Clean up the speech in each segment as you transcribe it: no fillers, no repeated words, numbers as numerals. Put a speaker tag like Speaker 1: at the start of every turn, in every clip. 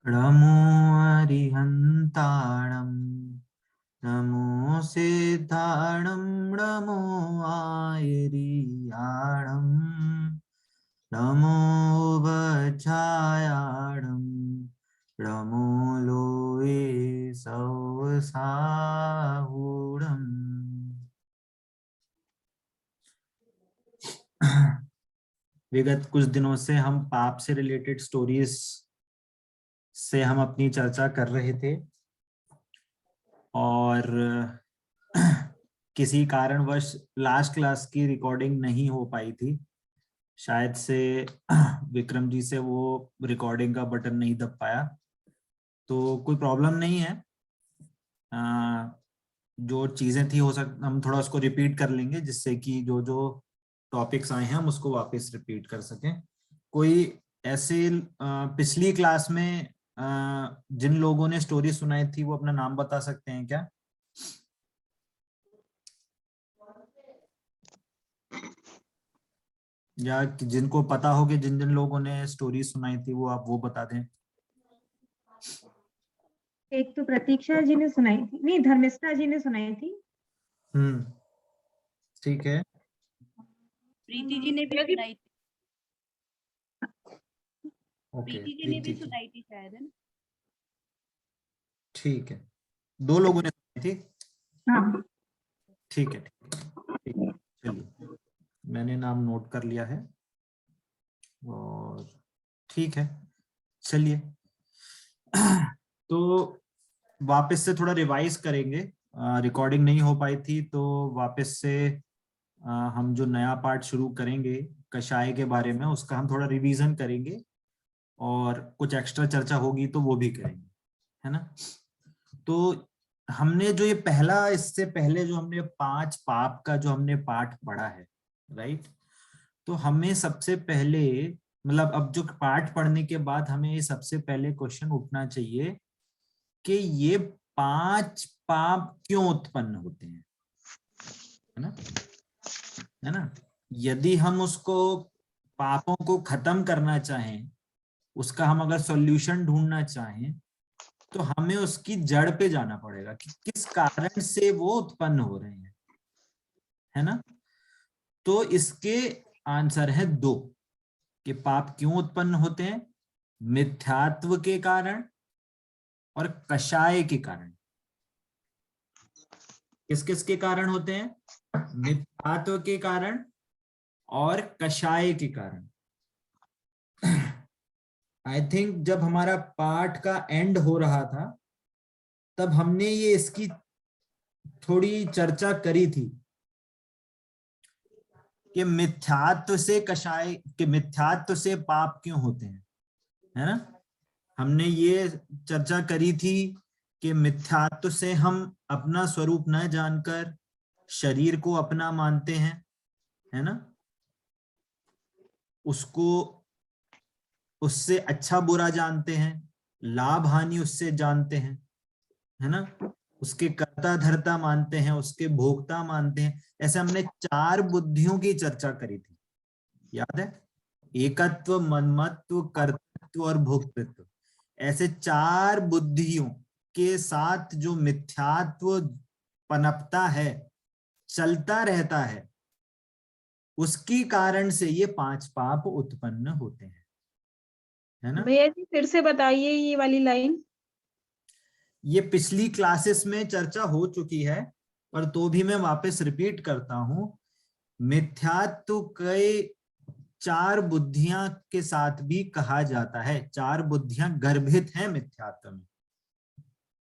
Speaker 1: नमो अरिहन्ताणं नमो सिद्धाणं नमो आयरियाणं नमो वज्रायाणं नमो लोये सवसाहूणम्। विगत कुछ दिनों से हम पाप से रिलेटेड स्टोरीज से हम अपनी चर्चा कर रहे थे और किसी कारणवश लास्ट क्लास की रिकॉर्डिंग नहीं हो पाई थी। शायद से विक्रम जी से वो रिकॉर्डिंग का बटन नहीं दब पाया, तो कोई प्रॉब्लम नहीं है। जो चीजें थी हो सकता हम थोड़ा उसको रिपीट कर लेंगे, जिससे कि जो जो टॉपिक्स आए हैं हम उसको वापस रिपीट कर सकें। कोई ऐसे पिछली क्लास में जिन लोगों ने स्टोरी सुनाई थी वो अपना नाम बता सकते हैं क्या? या जिनको पता हो कि जिन जिन लोगों ने स्टोरी सुनाई थी वो आप वो बता दें।
Speaker 2: एक तो प्रतीक्षा जी ने सुनाई थी, नहीं धर्मिष्ठा जी ने सुनाई थी।
Speaker 1: ठीक है।
Speaker 3: प्रीति जी ने भी सुनाई थी।
Speaker 1: ओके,
Speaker 3: प्रीति जी ने भी सुनाई थी शायद, है ना?
Speaker 1: ठीक है, 2 लोगों ने सुनाई थी।
Speaker 2: हाँ
Speaker 1: ठीक है, चलिए मैंने नाम नोट कर लिया है और ठीक है चलिए। तो वापस से थोड़ा रिवाइज करेंगे। रिकॉर्डिंग नहीं हो पाई थी तो वापस से हम जो नया पार्ट शुरू करेंगे कषाय के बारे में, उसका हम थोड़ा रिवीजन करेंगे और कुछ एक्स्ट्रा चर्चा होगी तो वो भी करेंगे, है ना। तो हमने जो ये पहला, इससे पहले जो हमने 5 पाप का जो हमने पाठ पढ़ा है, राइट, तो हमें सबसे पहले मतलब अब जो पाठ पढ़ने के बाद हमें ये सबसे पहले क्वेश्चन उठना चाहिए कि ये 5 पाप क्यों उत्पन्न होते हैं, है ना। यदि हम उसको पापों को खत्म करना चाहें, उसका हम अगर सॉल्यूशन ढूंढना चाहें, तो हमें उसकी जड़ पे जाना पड़ेगा कि किस कारण से वो उत्पन्न हो रहे हैं, है ना। तो इसके आंसर है 2 कि पाप क्यों उत्पन्न होते हैं, मिथ्यात्व के कारण और कषाय के कारण। किस किस के कारण होते हैं? मिथ्यात्व के कारण और कषाय के कारण। आई थिंक जब हमारा पाठ का एंड हो रहा था तब हमने ये इसकी थोड़ी चर्चा करी थी कि मिथ्यात्व से कषाय, कि मिथ्यात्व से पाप क्यों होते हैं, है ना। हमने ये चर्चा करी थी कि मिथ्यात्व से हम अपना स्वरूप न जानकर शरीर को अपना मानते हैं, है ना, उसको उससे अच्छा बुरा जानते हैं, लाभ हानि उससे जानते हैं, है ना, उसके कर्ता धर्ता मानते हैं, उसके भोक्ता मानते हैं। ऐसे हमने 4 बुद्धियों की चर्चा करी थी, याद है? एकत्व, मन्मत्व, कर्तृत्व और भोक्तृत्व। ऐसे 4 बुद्धियों के साथ जो मिथ्यात्व पनपता है, चलता रहता है, उसकी कारण से ये 5 पाप उत्पन्न होते हैं, है ना।
Speaker 2: भैया जी फिर से बताइए ये वाली लाइन।
Speaker 1: ये पिछली क्लासेस में चर्चा हो चुकी है, पर तो भी मैं वापस रिपीट करता हूं। मिथ्यात्व के 4 बुद्धियां के साथ भी कहा जाता है, 4 बुद्धियां गर्भित हैं मिथ्यात्व में।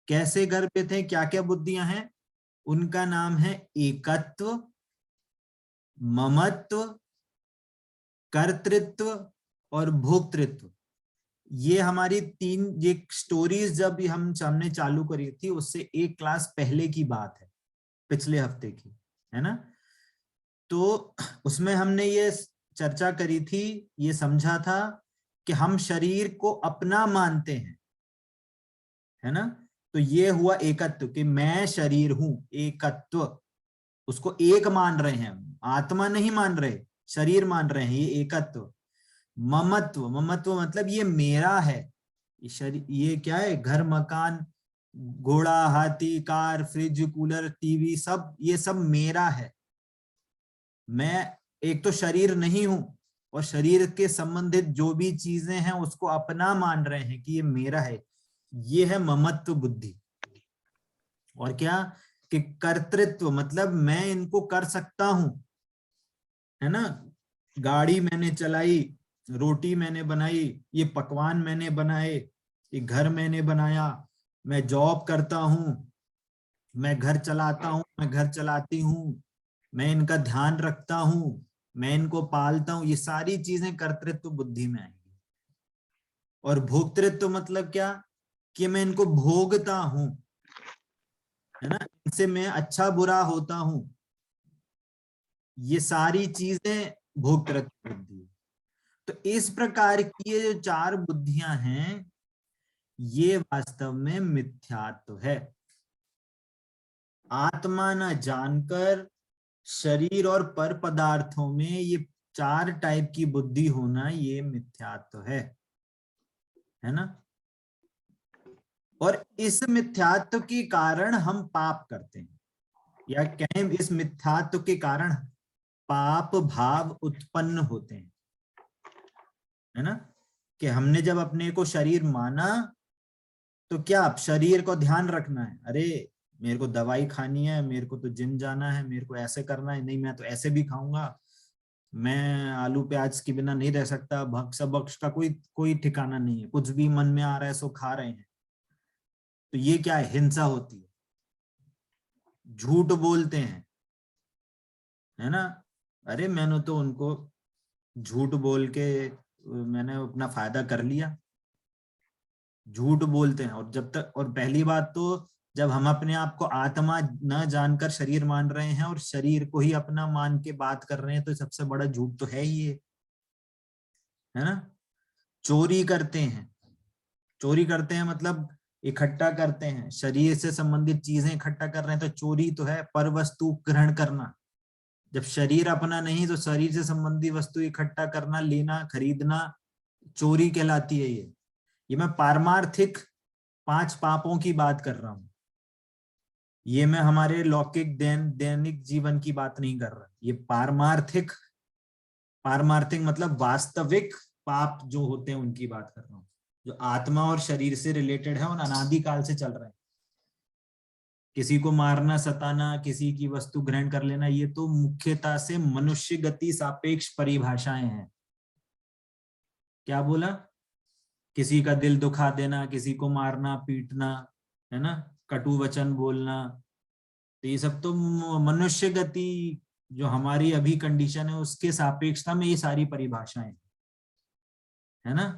Speaker 1: कैसे गर्भित हैं, क्या क्या बुद्धियां हैं? उनका नाम है एकत्व, ममत्व, कर्तृत्व और भोक्तृत्व। ये हमारी 3 ये स्टोरीज जब हमने चालू करी थी उससे एक क्लास पहले की बात है, पिछले हफ्ते की, है ना। तो उसमें हमने ये चर्चा करी थी, ये समझा था कि हम शरीर को अपना मानते हैं, है ना। तो ये हुआ एकत्व कि मैं शरीर हूं, एकत्व, उसको एक मान रहे हैं, आत्मा नहीं मान रहे, शरीर मान रहे हैं, ये एकत्व। ममत्व, ममत्व मतलब ये मेरा है, ये क्या है, घर मकान घोड़ा हाथी कार फ्रिज कूलर टीवी सब, ये सब मेरा है। मैं एक तो शरीर नहीं हूं, और शरीर के संबंधित जो भी चीजें हैं उसको अपना मान रहे हैं कि ये मेरा है। ये है ममत्व बुद्धि। और क्या कि कर्तृत्व, मतलब मैं इनको कर सकता हूं, है ना। गाड़ी मैंने चलाई, रोटी मैंने बनाई, ये पकवान मैंने बनाए, ये घर मैंने बनाया, मैं जॉब करता हूं, मैं घर चलाता हूं, मैं घर चलाती हूँ, मैं इनका ध्यान रखता हूं, मैं इनको पालता हूं, ये सारी चीजें कर्तृत्व बुद्धि में आएंगी। और भोक्तृत्व मतलब क्या, कि मैं इनको भोगता हूं, है ना, इनसे मैं अच्छा बुरा होता हूं, ये सारी चीजें भोक्तृत्व बुद्धि। तो इस प्रकार की ये जो चार बुद्धियां हैं, ये वास्तव में मिथ्यात्व है। आत्मा न जानकर शरीर और पर पदार्थों में ये चार टाइप की बुद्धि होना, ये मिथ्यात्व है ना। और इस मिथ्यात्व के कारण हम पाप करते हैं, या कहें इस मिथ्यात्व के कारण पाप भाव उत्पन्न होते हैं, है ना। कि हमने जब अपने को शरीर माना, तो क्या अब शरीर को ध्यान रखना है, अरे मेरे को दवाई खानी है, मेरे को तो जिम जाना है, मेरे को ऐसे करना है, नहीं मैं तो ऐसे भी खाऊंगा, मैं आलू प्याज के बिना नहीं रह सकता, भक्ष भक्ष का कोई कोई ठिकाना नहीं है, कुछ भी मन में आ रहा है सो खा रहे हैं। तो ये क्या है, हिंसा होती है, झूठ बोलते हैं, है ना। अरे मैंने तो उनको झूठ बोल के मैंने अपना फायदा कर लिया, झूठ बोलते हैं। और जब तक, और पहली बात तो जब हम अपने आप को आत्मा न जानकर शरीर मान रहे हैं और शरीर को ही अपना मान के बात कर रहे हैं, तो सबसे बड़ा झूठ तो है ही ये, है ना। चोरी करते हैं, चोरी करते हैं मतलब इकट्ठा करते हैं, शरीर से संबंधित चीजें इकट्ठा कर रहे हैं, तो चोरी तो है। पर वस्तु ग्रहण करना, जब शरीर अपना नहीं तो शरीर से संबंधी वस्तु इकट्ठा करना, लेना खरीदना, चोरी कहलाती है ये मैं पारमार्थिक 5 पापों की बात कर रहा हूं, ये मैं हमारे लौकिक दैनिक जीवन की बात नहीं कर रहा। ये पारमार्थिक, पारमार्थिक मतलब वास्तविक पाप जो होते हैं उनकी बात कर रहा हूँ, जो आत्मा और शरीर से रिलेटेड है और अनादिकाल से चल रहे हैं। किसी को मारना, सताना, किसी की वस्तु ग्रहण कर लेना, ये तो मुख्यतः से मनुष्य गति सापेक्ष परिभाषाएं हैं। क्या बोला, किसी का दिल दुखा देना, किसी को मारना पीटना, है ना, कटु वचन बोलना, तो ये सब तो मनुष्य गति जो हमारी अभी कंडीशन है उसके सापेक्षता में ये सारी परिभाषाएं, है ना।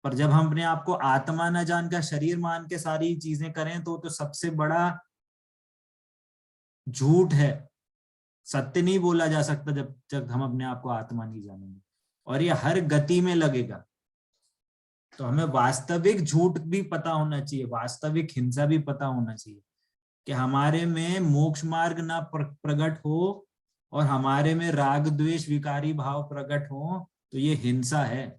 Speaker 1: पर जब हम अपने आप को आत्मा न जानकर शरीर मान के सारी चीजें करें, तो सबसे बड़ा झूठ है, सत्य नहीं बोला जा सकता जब तक हम अपने आप को आत्मा नहीं जानेंगे। और ये हर गति में लगेगा। तो हमें वास्तविक झूठ भी पता होना चाहिए, वास्तविक हिंसा भी पता होना चाहिए, कि हमारे में मोक्ष मार्ग ना प्रकट हो और हमारे में राग द्वेष विकारी भाव प्रकट हो, तो ये हिंसा है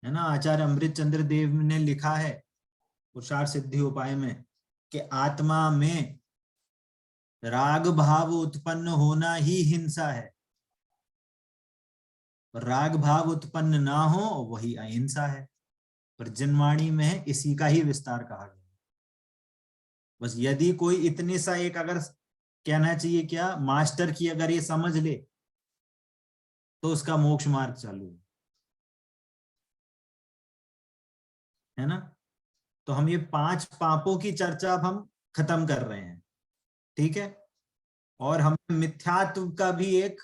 Speaker 1: ना। आचार्य अमृत चंद्र देव ने लिखा है पुरुषार्थ सिद्धि उपाय में कि आत्मा में राग भाव उत्पन्न होना ही हिंसा है, राग भाव उत्पन्न ना हो वही अहिंसा है। पर जनवाणी में इसी का ही विस्तार कहा गया। बस यदि कोई इतने सा एक, अगर कहना चाहिए क्या, मास्टर की अगर ये समझ ले, तो उसका मोक्ष मार्ग चालू है ना। तो हम ये 5 पापों की चर्चा अब हम खत्म कर रहे हैं, ठीक है। और हमने मिथ्यात्व का भी एक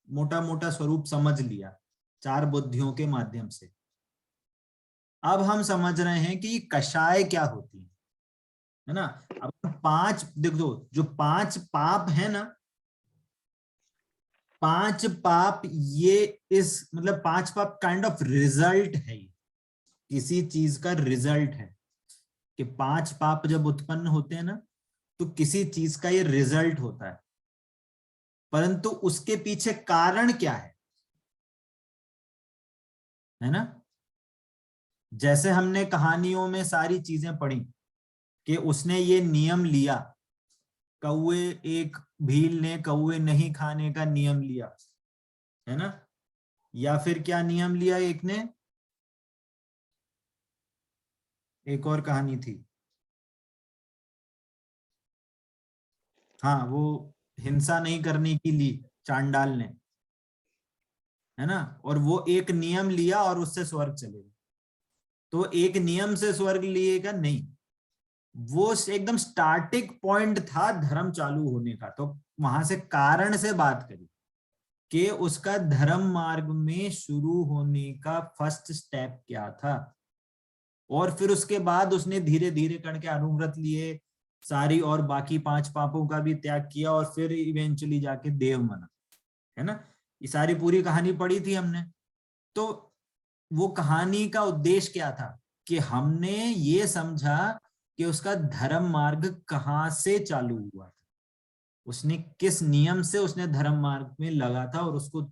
Speaker 1: मोटा मोटा स्वरूप समझ लिया 4 बुद्धियों के माध्यम से। अब हम समझ रहे हैं कि कषाय क्या होती है ना। अब 5 देख दो, जो 5 पाप है ना, 5 पाप ये इस मतलब 5 पाप काइंड ऑफ रिजल्ट है, ये किसी चीज का रिजल्ट है। कि 5 पाप जब उत्पन्न होते हैं ना, तो किसी चीज का ये रिजल्ट होता है, परंतु उसके पीछे कारण क्या है ना। जैसे हमने कहानियों में सारी चीजें पढ़ी कि उसने ये नियम लिया, कौवे एक भील ने कौवे नहीं खाने का नियम लिया, है ना, या फिर क्या नियम लिया एक ने, एक और कहानी थी, हाँ वो हिंसा नहीं करने की ली चांडाल ने, है ना, और वो एक नियम लिया और उससे स्वर्ग चले गए। तो एक नियम से स्वर्ग लिएगा नहीं, वो एकदम स्टार्टिंग पॉइंट था धर्म चालू होने का। तो वहां से कारण से बात करी कि उसका धर्म मार्ग में शुरू होने का फर्स्ट स्टेप क्या था, और फिर उसके बाद उसने धीरे धीरे करके अनुव्रत लिए, सारी और बाकी 5 पापों का भी त्याग किया, और फिर इवेंचुअली जाके देव बना, है ना। ये सारी पूरी कहानी पढ़ी थी हमने। तो वो कहानी का उद्देश्य क्या था कि हमने ये समझा कि उसका धर्म मार्ग कहाँ से चालू हुआ था, उसने किस नियम से उसने धर्म मार्ग में लगा था और उसको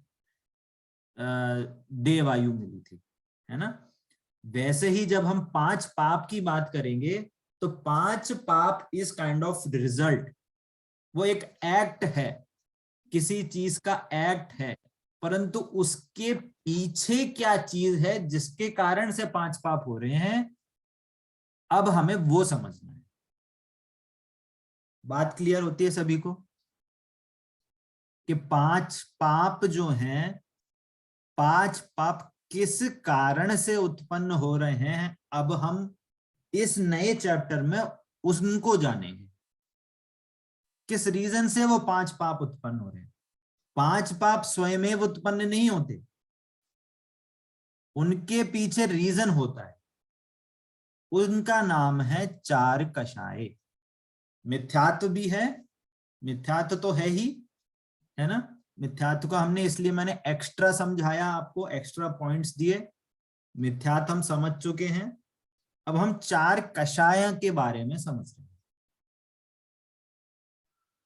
Speaker 1: देव आयु मिली थी, है ना। वैसे ही जब हम 5 पाप की बात करेंगे तो 5 पाप इज काइंड ऑफ रिजल्ट, वो एक एक्ट है, किसी चीज का एक्ट है, परंतु उसके पीछे क्या चीज है जिसके कारण से 5 पाप हो रहे हैं, अब हमें वो समझना है। बात क्लियर होती है सभी को कि 5 पाप जो हैं, 5 पाप किस कारण से उत्पन्न हो रहे हैं, अब हम इस नए चैप्टर में उनको जानेंगे, किस रीजन से वो 5 पाप उत्पन्न हो रहे हैं। 5 पाप स्वयं उत्पन्न नहीं होते, उनके पीछे रीजन होता है, उनका नाम है 4 कषाय। मिथ्यात्व भी है, मिथ्यात्व तो है ही, है ना। मिथ्यात्व का हमने इसलिए मैंने एक्स्ट्रा समझाया, आपको एक्स्ट्रा पॉइंट्स दिए। मिथ्यात्व हम समझ चुके हैं, अब हम 4 कषाय के बारे में समझ रहे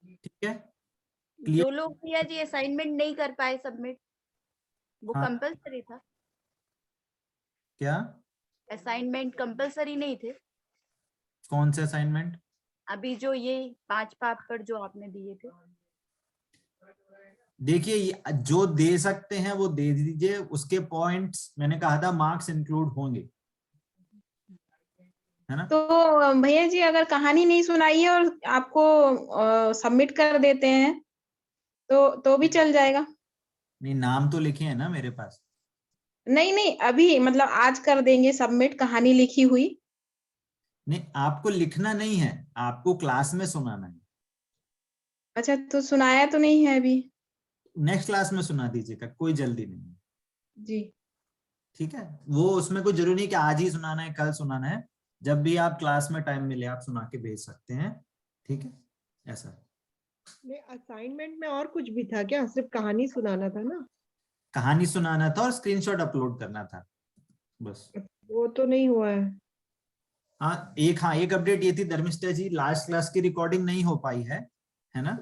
Speaker 1: हैं, ठीक है।
Speaker 3: जो
Speaker 1: क्लियर?
Speaker 3: लोग भैया जी असाइनमेंट नहीं कर पाए सबमिट, वो
Speaker 1: हाँ,
Speaker 3: कंपलसरी था?
Speaker 1: क्या?
Speaker 3: असाइनमेंट कंपलसरी नहीं थे?
Speaker 1: कौन से असाइनमेंट?
Speaker 3: अभी जो ये 5 पाप पर जो आपने दिए थे।
Speaker 1: देखिए, जो दे सकते हैं वो दे दीजिए, उसके पॉइंट्स मैंने कहा था मार्क्स इंक्लूड होंगे, है ना।
Speaker 2: तो भैया जी अगर कहानी नहीं सुनाई है और आपको सबमिट कर देते हैं तो भी चल जाएगा?
Speaker 1: नहीं, नाम तो लिखे हैं ना मेरे पास।
Speaker 2: नहीं नहीं, अभी मतलब आज कर देंगे सबमिट कहानी लिखी हुई।
Speaker 1: नहीं, आपको लिखना नहीं है, आपको क्लास में सुनाना है।
Speaker 2: अच्छा, तो सुनाया तो नहीं है अभी?
Speaker 1: नेक्स्ट क्लास में सुना दीजिएगा, कोई जल्दी नहीं है,
Speaker 2: जी।
Speaker 1: ठीक है। वो उसमें कोई जरूरी नहीं कि आज ही सुनाना है, कल सुनाना है, जब भी आप क्लास में टाइम मिले आप सुना के भेज सकते हैं, ठीक है, ऐसा।
Speaker 4: असाइनमेंट में और कुछ भी था क्या? सिर्फ कहानी सुनाना था ना?
Speaker 1: कहानी सुनाना था और स्क्रीनशॉट अपलोड करना था, बस।
Speaker 4: वो तो नहीं हुआ है।
Speaker 1: हाँ, एक अपडेट ये थी धर्मिष्ठा जी, लास्ट क्लास की रिकॉर्डिंग नहीं हो पाई है ना,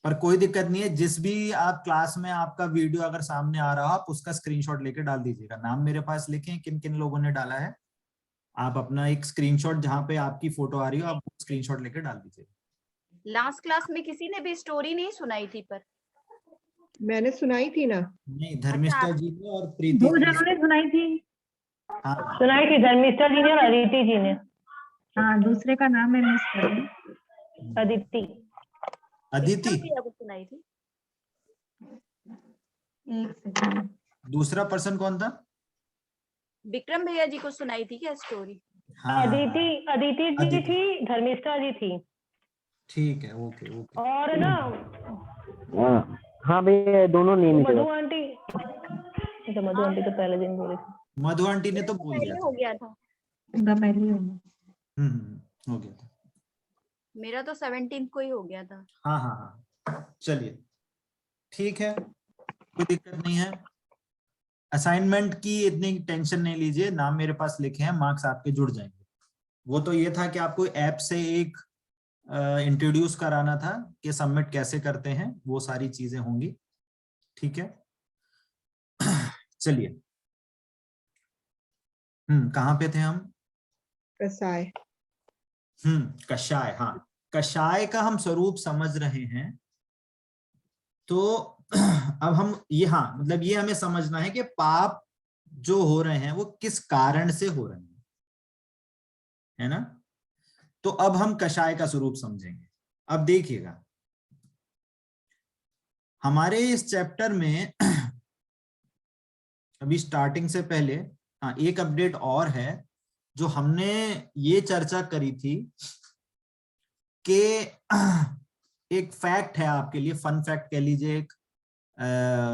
Speaker 1: पर कोई दिक्कत नहीं है, जिस भी आप क्लास में आपका वीडियो अगर सामने आ रहा हो आप उसका स्क्रीनशॉट लेके डाल दीजिएगा। नाम मेरे पास लिखें किन किन लोगों ने डाला है, आप अपना एक स्क्रीनशॉट जहां पे आपकी फोटो आ रही हो आप स्क्रीनशॉट लेके डाल दीजिएगा।
Speaker 3: लास्ट क्लास में किसी ने भी स्टोरी नहीं सुनाई थी पर?
Speaker 4: मैंने सुनाई थी ना।
Speaker 1: नहीं, धर्मिष्ठा
Speaker 3: अच्छा,
Speaker 1: जी ने और प्रीति
Speaker 2: 2
Speaker 1: जी
Speaker 2: जनों ने सुनाई थी।
Speaker 1: हाँ
Speaker 5: सुनाई थी, धर्मिष्ठा जी ने और अदिति जी ने।
Speaker 2: हाँ, दूसरे का नाम मैं मिस कर रही हूँ।
Speaker 5: अदिति।
Speaker 1: अदिति।
Speaker 3: विक्रम भैया को सुनाई थी।
Speaker 2: एक सेकंड।
Speaker 1: दूसरा पर्सन कौन था?
Speaker 3: विक्रम भैया जी को सुनाई थी क्या स्टोरी?
Speaker 1: हाँ
Speaker 5: अदिति अदिति जी
Speaker 1: अदिति।
Speaker 5: थी, धर्मिष्ठा जी थी,
Speaker 1: ठीक है, ओके ओके।
Speaker 5: और ना
Speaker 6: हाँ भैया, दोनों नेम थे।
Speaker 5: मधु आंटी। अच्छा, मधु आंटी तो पहले दिन बोली थी।
Speaker 1: मधु आंटी ने तो बोल दिया
Speaker 3: पहले
Speaker 1: था।
Speaker 3: हो गया था।
Speaker 2: उनका पहले ही होगा।
Speaker 1: हो गया था।
Speaker 3: मेरा तो 17 को ही हो गया था।
Speaker 1: हाँ हाँ हाँ, चलिए ठीक है, कोई दिक्कत नहीं है। असाइनमेंट की इतनी टेंशन नहीं लीजिए, नाम मेरे पास लिखे हैं, मार्क्स आपके जुड़ जाएंगे। वो तो ये था कि आपको ऐप से एक इंट्रोड्यूस कराना था कि सबमिट कैसे करते हैं, वो सारी चीजें होंगी, ठीक है। चलिए, कहाँ पे थे हम?
Speaker 4: कसाय।
Speaker 1: कषाय। हाँ, कषाय का हम स्वरूप समझ रहे हैं। तो अब हम ये, हाँ मतलब ये हमें समझना है कि पाप जो हो रहे हैं वो किस कारण से हो रहे हैं, है ना। तो अब हम कषाय का स्वरूप समझेंगे। अब देखिएगा, हमारे इस चैप्टर में अभी स्टार्टिंग से पहले हाँ एक अपडेट और है, जो हमने ये चर्चा करी थी कि एक फैक्ट है आपके लिए, फन फैक्ट कह लीजिए, एक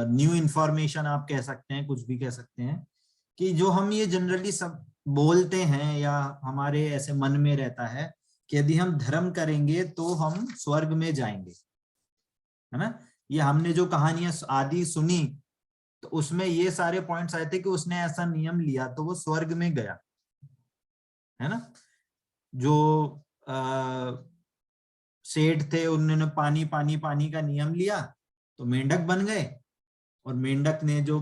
Speaker 1: न्यू इंफॉर्मेशन आप कह सकते हैं, कुछ भी कह सकते हैं, कि जो हम ये जनरली सब बोलते हैं या हमारे ऐसे मन में रहता है कि यदि हम धर्म करेंगे तो हम स्वर्ग में जाएंगे, है ना। ये हमने जो कहानियां आदि सुनी तो उसमें ये सारे पॉइंट्स आए थे कि उसने ऐसा नियम लिया तो वो स्वर्ग में गया, है ना। जो सेठ थे उन्होंने पानी पानी पानी का नियम लिया तो मेंढक बन गए, और मेंढक ने जो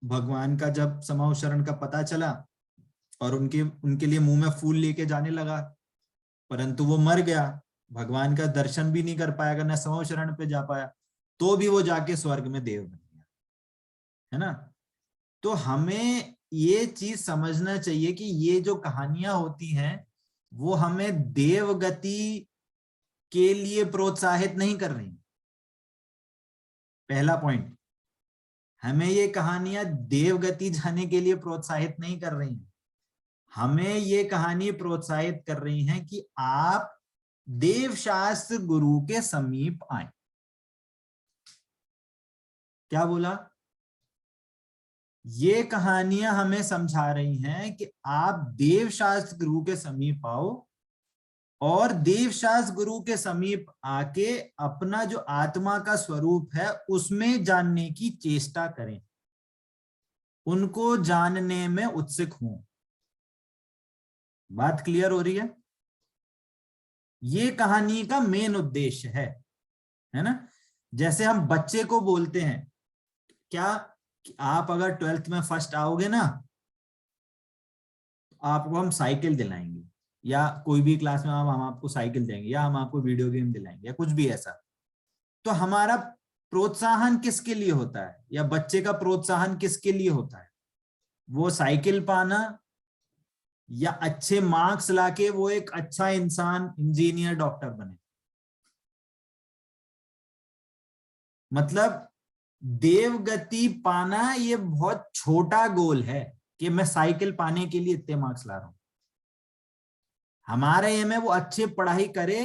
Speaker 1: भगवान का जब समावशरण का पता चला और उनके लिए मुंह में फूल लेके जाने लगा, परंतु वो मर गया, भगवान का दर्शन भी नहीं कर पाएगा, न समावशरण पे जा पाया, तो भी वो जाके स्वर्ग में देव बन गया, है ना। तो हमें ये चीज समझना चाहिए कि ये जो कहानियां होती हैं वो हमें देवगति के लिए प्रोत्साहित नहीं कर रही। पहला पॉइंट, हमें ये कहानियां देवगति जाने के लिए प्रोत्साहित नहीं कर रही हैं, हमें ये कहानी प्रोत्साहित कर रही हैं कि आप देवशास्त्र गुरु के समीप आए। क्या बोला? ये कहानियां हमें समझा रही हैं कि आप देवशास्त्र गुरु के समीप आओ और देवशास्त्र गुरु के समीप आके अपना जो आत्मा का स्वरूप है उसमें जानने की चेष्टा करें, उनको जानने में उत्सुक हों। बात क्लियर हो रही है? ये कहानी का मेन उद्देश्य है ना। जैसे हम बच्चे को बोलते हैं क्या कि आप अगर 12th में फर्स्ट आओगे ना आपको हम साइकिल दिलाएंगे, या कोई भी क्लास में हम आपको साइकिल देंगे, या हम आपको वीडियो गेम दिलाएंगे, या कुछ भी ऐसा। तो हमारा प्रोत्साहन किसके लिए होता है, या बच्चे का प्रोत्साहन किसके लिए होता है? वो साइकिल पाना या अच्छे मार्क्स लाके वो एक अच्छा इंसान, इंजीनियर, डॉक्टर बने। मतलब देवगति पाना ये बहुत छोटा गोल है कि मैं साइकिल पाने के लिए इतने मार्क्स ला रहा हूं। हमारे एम है वो अच्छे पढ़ाई करे,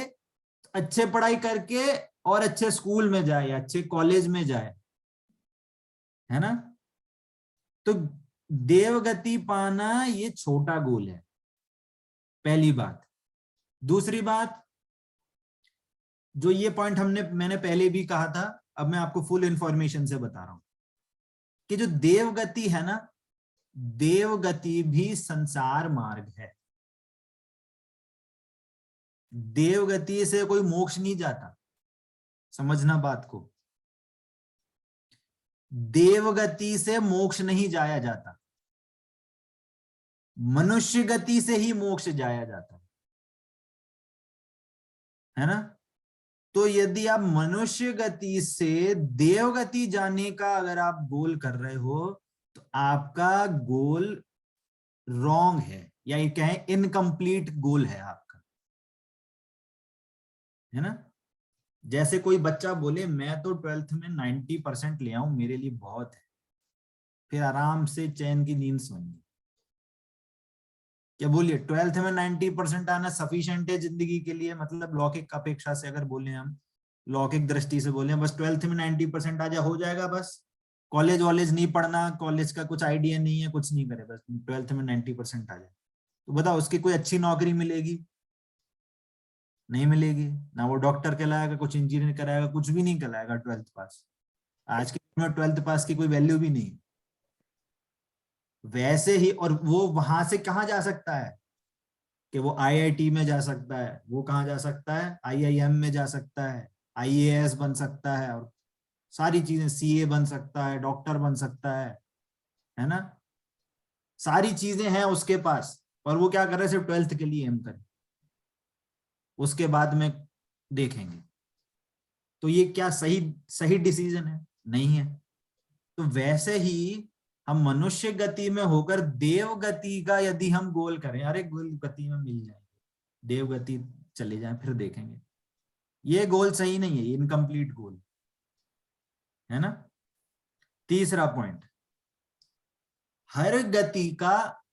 Speaker 1: अच्छे पढ़ाई करके और अच्छे स्कूल में जाए, अच्छे कॉलेज में जाए, है ना। तो देवगति पाना ये छोटा गोल है, पहली बात। दूसरी बात, जो ये पॉइंट मैंने पहले भी कहा था, अब मैं आपको फुल इंफॉर्मेशन से बता रहा हूं कि जो देवगति है ना, देवगति भी संसार मार्ग है। देवगति से कोई मोक्ष नहीं जाता, समझना बात को। देवगति से मोक्ष नहीं जाया जाता, मनुष्य गति से ही मोक्ष जाया जाता है ना। तो यदि आप मनुष्य गति से देवगति जाने का अगर आप गोल कर रहे हो तो आपका गोल रॉन्ग है, या ये कहें इनकम्प्लीट गोल है आपका, है ना। जैसे कोई बच्चा बोले मैं तो 12th में 90% ले आऊं मेरे लिए बहुत है, फिर आराम से चैन की नींद सोएंगे। क्या बोलिए, 12th में 90% आना सफिशिएंट है जिंदगी के लिए? मतलब लौकिक अपेक्षा से अगर बोले, हम लौकिक दृष्टि से बोले, बस 12th में 90% आ जाए हो जाएगा, बस कॉलेज वॉलेज नहीं पढ़ना, कॉलेज का कुछ आइडिया नहीं है, कुछ नहीं करे, बस 12th में 90% आ जाए, तो बताओ उसकी कोई अच्छी नौकरी मिलेगी? नहीं मिलेगी। ना वो डॉक्टर कहलाएगा, कुछ इंजीनियर कराएगा, कुछ भी नहीं कहलाएगा 12th पास। आज के दिन में 12th पास की कोई वैल्यू भी नहीं। वैसे ही, और वो वहां से कहाँ जा सकता है कि वो आईआईटी में जा सकता है, वो कहाँ जा सकता है, आईआईएम में जा सकता है, आईएएस बन सकता है, और सारी चीजें, सीए बन सकता है, डॉक्टर बन सकता है ना। सारी चीजें हैं उसके पास, और वो क्या कर रहे हैं, सिर्फ 12th के लिए एम करें, उसके बाद में देखेंगे। तो ये क्या सही सही डिसीजन है? नहीं है। तो वैसे ही हम मनुष्य गति में होकर देव गति का यदि हम गोल करें, अरे गोल गति में मिल जाएंगे, देव गति चले जाएं, फिर देखेंगे, ये गोल सही नहीं है, ये इनकम्प्लीट गोल है ना। तीसरा पॉइंट, हर गति का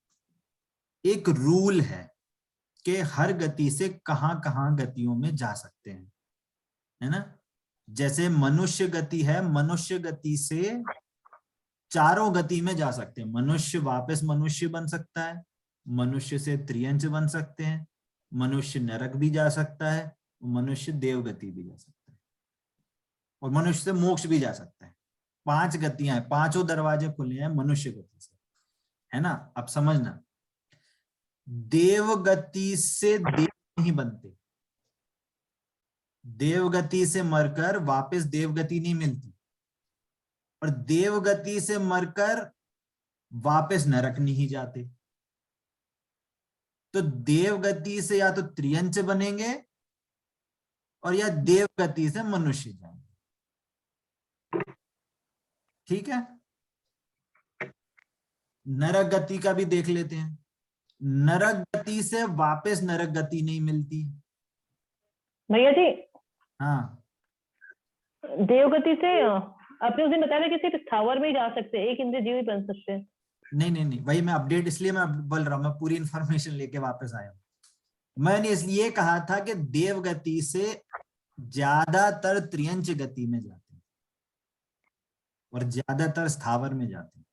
Speaker 1: एक रूल है कि हर गति से कहां कहां गतियों में जा सकते हैं, है ना। जैसे मनुष्य गति है, मनुष्य गति से चारों गति में जा सकते हैं। मनुष्य वापस मनुष्य बन सकता है, मनुष्य से त्रियंच बन सकते हैं, मनुष्य नरक भी जा सकता है, मनुष्य देवगति भी जा सकता है, और मनुष्य से मोक्ष भी जा सकता है। 5 गतियां हैं, 5 दरवाजे खुले हैं मनुष्य गति से, है ना। अब समझना, देवगति से देव नहीं बनते, देवगति से मरकर वापस देवगति नहीं मिलती, और देवगति से मरकर वापस नरक नहीं जाते। तो देवगति से या तो त्रियंच बनेंगे और या देवगति से मनुष्य जाएंगे, ठीक है। नरक गति का भी देख लेते हैं। नरक गति से वापस नरक गति नहीं मिलती।
Speaker 5: भैया जी,
Speaker 1: हाँ,
Speaker 5: देवगति से आपने उस दिन बताया था कि सिर्फ स्थावर में ही जा सकते हैं, एक इंद्रिय जीव ही बन सकते हैं।
Speaker 1: नहीं, वही मैं अपडेट, इसलिए मैं बोल रहा हूं, मैं पूरी इंफॉर्मेशन लेके वापस आया हूं। मैंने इसलिए कहा था कि देवगति से ज्यादातर त्रियंच गति में जाते हैं और ज्यादातर स्थावर में जाते हैं।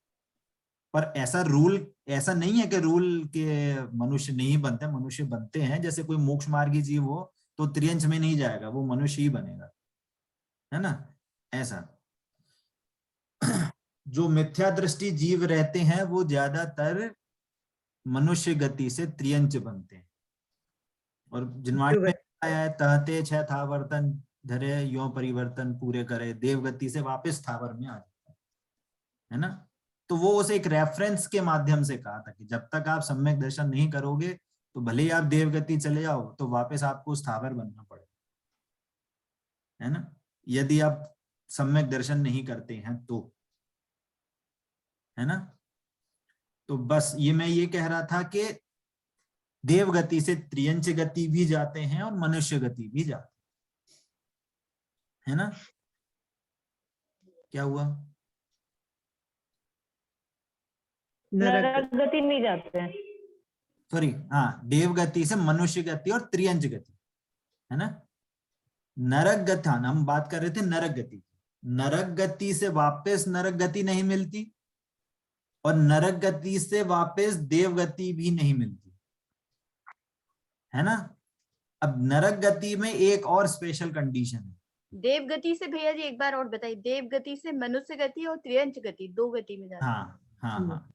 Speaker 1: पर ऐसा रूल, ऐसा नहीं है कि रूल के मनुष्य नहीं बनते, मनुष्य बनते हैं। जैसे कोई मोक्ष मार्गी जीव हो तो त्रियंच में नहीं जाएगा, वो मनुष्य ही बनेगा, है ना। ऐसा जो मिथ्या दृष्टि जीव रहते हैं वो ज्यादातर मनुष्य गति से त्रियंच बनते हैं। और जिनवाणी में आया है, तहते छह थावर्तन धरे यो परिवर्तन पूरे करे, देवगति से वापस थावर में आ जाता है ना। तो वो उसे एक रेफरेंस के माध्यम से कहा था कि जब तक आप सम्यक दर्शन नहीं करोगे तो भले ही आप देवगति चले जाओ तो वापस आपको स्थावर बनना पड़ेगा, है ना, यदि आप सम्यक दर्शन नहीं करते हैं तो, है ना। तो बस ये मैं ये कह रहा था कि देवगति से त्रियंच गति भी जाते हैं और मनुष्य गति भी जाते हैं, है ना। क्या हुआ?
Speaker 5: नरक गति नहीं जाते हैं।
Speaker 1: सॉरी, हाँ, देवगति से मनुष्य गति और त्रियंच गति, है ना। नरक गति, हम बात कर रहे थे नरक गति। नरक गति से वापस नरक गति नहीं मिलती और नरक गति से वापस देवगति भी नहीं मिलती, है ना। अब नरक गति में एक और स्पेशल कंडीशन है।
Speaker 3: देवगति से भैया जी एक बार और बताइए, देवगति से मनुष्य गति और त्रियंच गति 2 गति में जाते हैं।
Speaker 1: हाँ।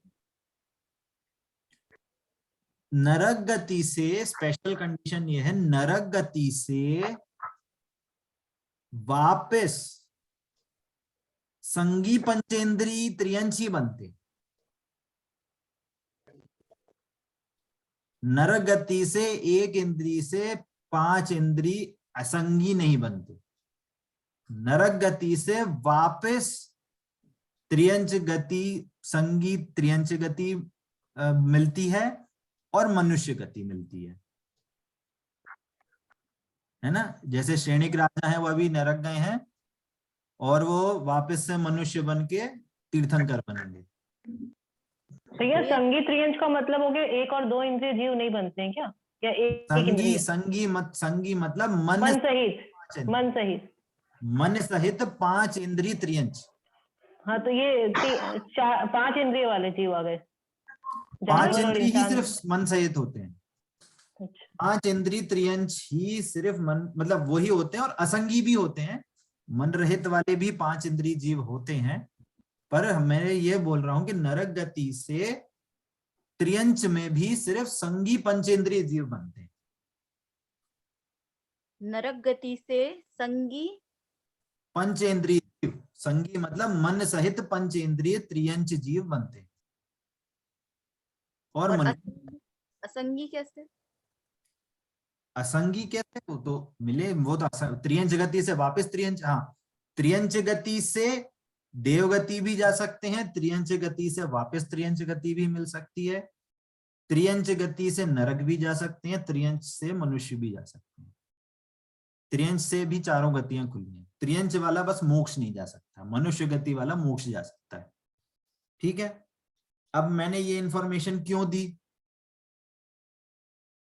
Speaker 1: नरक गति से स्पेशल कंडीशन ये है, नरक गति से वापस संगी पंचेंद्री त्रियंची बनते, नरक गति से एक इंद्री से 5 इंद्री असंगी नहीं बनते। नरक गति से वापस त्रियंच गति, संगी त्रियंच गति मिलती है और मनुष्य गति मिलती है ना। जैसे श्रेणिक राजा है वो अभी नरक गए हैं और वो वापस से मनुष्य बन के तीर्थंकर बनेंगे।
Speaker 5: भैया संगी त्रियंच का मतलब हो गया 1 और 2 इंद्रिय जीव नहीं बनते हैं क्या, या एक इंद्रिय?
Speaker 1: संगी मतलब मन
Speaker 5: सहित,
Speaker 1: मन सहित 5 इंद्रिय त्रियंच।
Speaker 5: हाँ, तो ये 5 इंद्रिय वाले जीव आ गए।
Speaker 1: 5 इंद्रिय ही सिर्फ मन सहित होते हैं।
Speaker 5: अच्छा।
Speaker 1: 5 इंद्रिय त्रियंच ही सिर्फ मन, मतलब वही होते हैं, और असंगी भी होते हैं, मन रहित वाले भी 5 इंद्रिय जीव होते हैं। पर मैं ये बोल रहा हूं कि नरक गति से त्रियंच में भी सिर्फ संगी पंचेंद्रिय जीव बनते हैं।
Speaker 3: नरक गति से संगी
Speaker 1: पंचेंद्रिय जीव, संगी मतलब मन सहित पंचेंद्रिय त्रियंच जीव बनते हैं। और
Speaker 3: और
Speaker 1: मनुष्य
Speaker 3: असंगी कैसे?
Speaker 1: असंगी कैसे, वो तो मिले, वो तो त्रियंच गति से वापस त्रियंच, हाँ त्रियंच गति से देवगति भी जा सकते हैं, त्रियंच गति से वापस त्रियंच गति भी मिल सकती है, त्रियंच गति से नरक भी जा सकते हैं, त्रियंच से मनुष्य भी जा सकते हैं। त्रियंच से भी चारों गतियां खुली हैं, त्रियंच वाला बस मोक्ष नहीं जा सकता, मनुष्य गति वाला मोक्ष जा सकता है। ठीक है, अब मैंने ये इंफॉर्मेशन क्यों दी?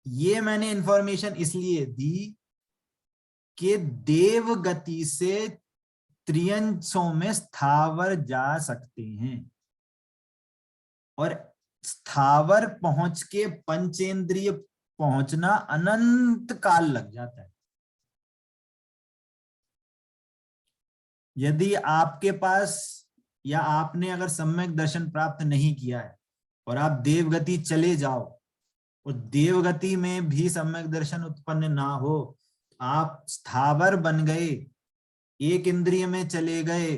Speaker 1: ये मैंने इंफॉर्मेशन इसलिए दी कि देव गति से त्रियंचों में स्थावर जा सकते हैं, और स्थावर पहुंच के पंचेंद्रिय पहुंचना अनंत काल लग जाता है। यदि आपके पास या आपने अगर सम्यक दर्शन प्राप्त नहीं किया है और आप देवगति चले जाओ और देवगति में भी सम्यक दर्शन उत्पन्न ना हो, आप स्थावर बन गए, एक इंद्रिय में चले गए,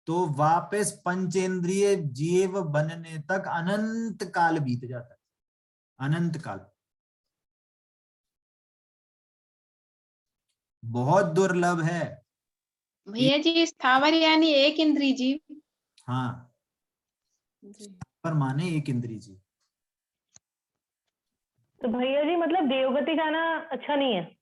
Speaker 1: तो वापस पंचेंद्रिय जीव बनने तक अनंत काल बीत जाता है, अनंत काल। बहुत दुर्लभ है।
Speaker 2: भैया जी स्थावर यानी एक इंद्री जीव?
Speaker 1: हाँ,
Speaker 2: जी।
Speaker 1: पर माने एक इंद्रिय जीव।
Speaker 5: तो भैया जी मतलब देवगति जाना अच्छा नहीं है?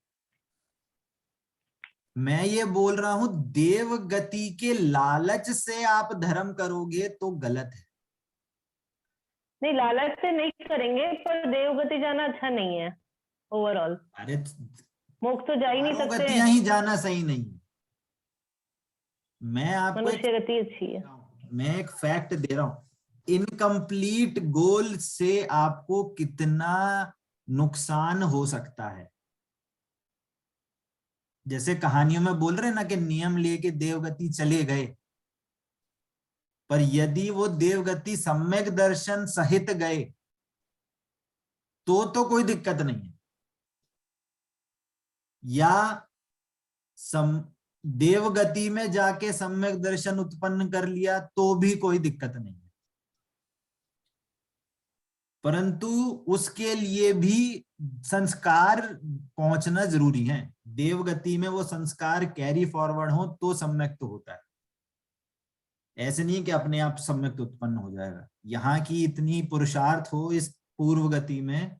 Speaker 1: मैं ये बोल रहा हूं देव गति के लालच से आप धर्म करोगे तो गलत है।
Speaker 5: नहीं, लालच से नहीं करेंगे, पर देवगति जाना अच्छा नहीं है ओवरऑल।
Speaker 1: अरे
Speaker 5: मोक्ष तो जा ही नहीं
Speaker 1: चारों
Speaker 5: सकते
Speaker 1: गतियां
Speaker 5: हैं।
Speaker 1: ही जाना सही नहीं है। मैं आपको
Speaker 5: मनुष्य गति अच्छी है।
Speaker 1: मैं एक फैक्ट दे रहा हूं, इनकम्प्लीट गोल से आपको कितना नुकसान हो सकता है। जैसे कहानियों में बोल रहे ना कि नियम लेके देवगति चले गए, पर यदि वो देवगति सम्यक दर्शन सहित गए तो कोई दिक्कत नहीं है, या देवगति में जाके सम्यक दर्शन उत्पन्न कर लिया तो भी कोई दिक्कत नहीं है, परंतु उसके लिए भी संस्कार पहुंचना जरूरी है। देवगति में वो संस्कार कैरी फॉरवर्ड हो तो सम्यक तो होता है, ऐसे नहीं कि अपने आप सम्यक उत्पन्न हो जाएगा। यहाँ की इतनी पुरुषार्थ हो इस पूर्व गति में,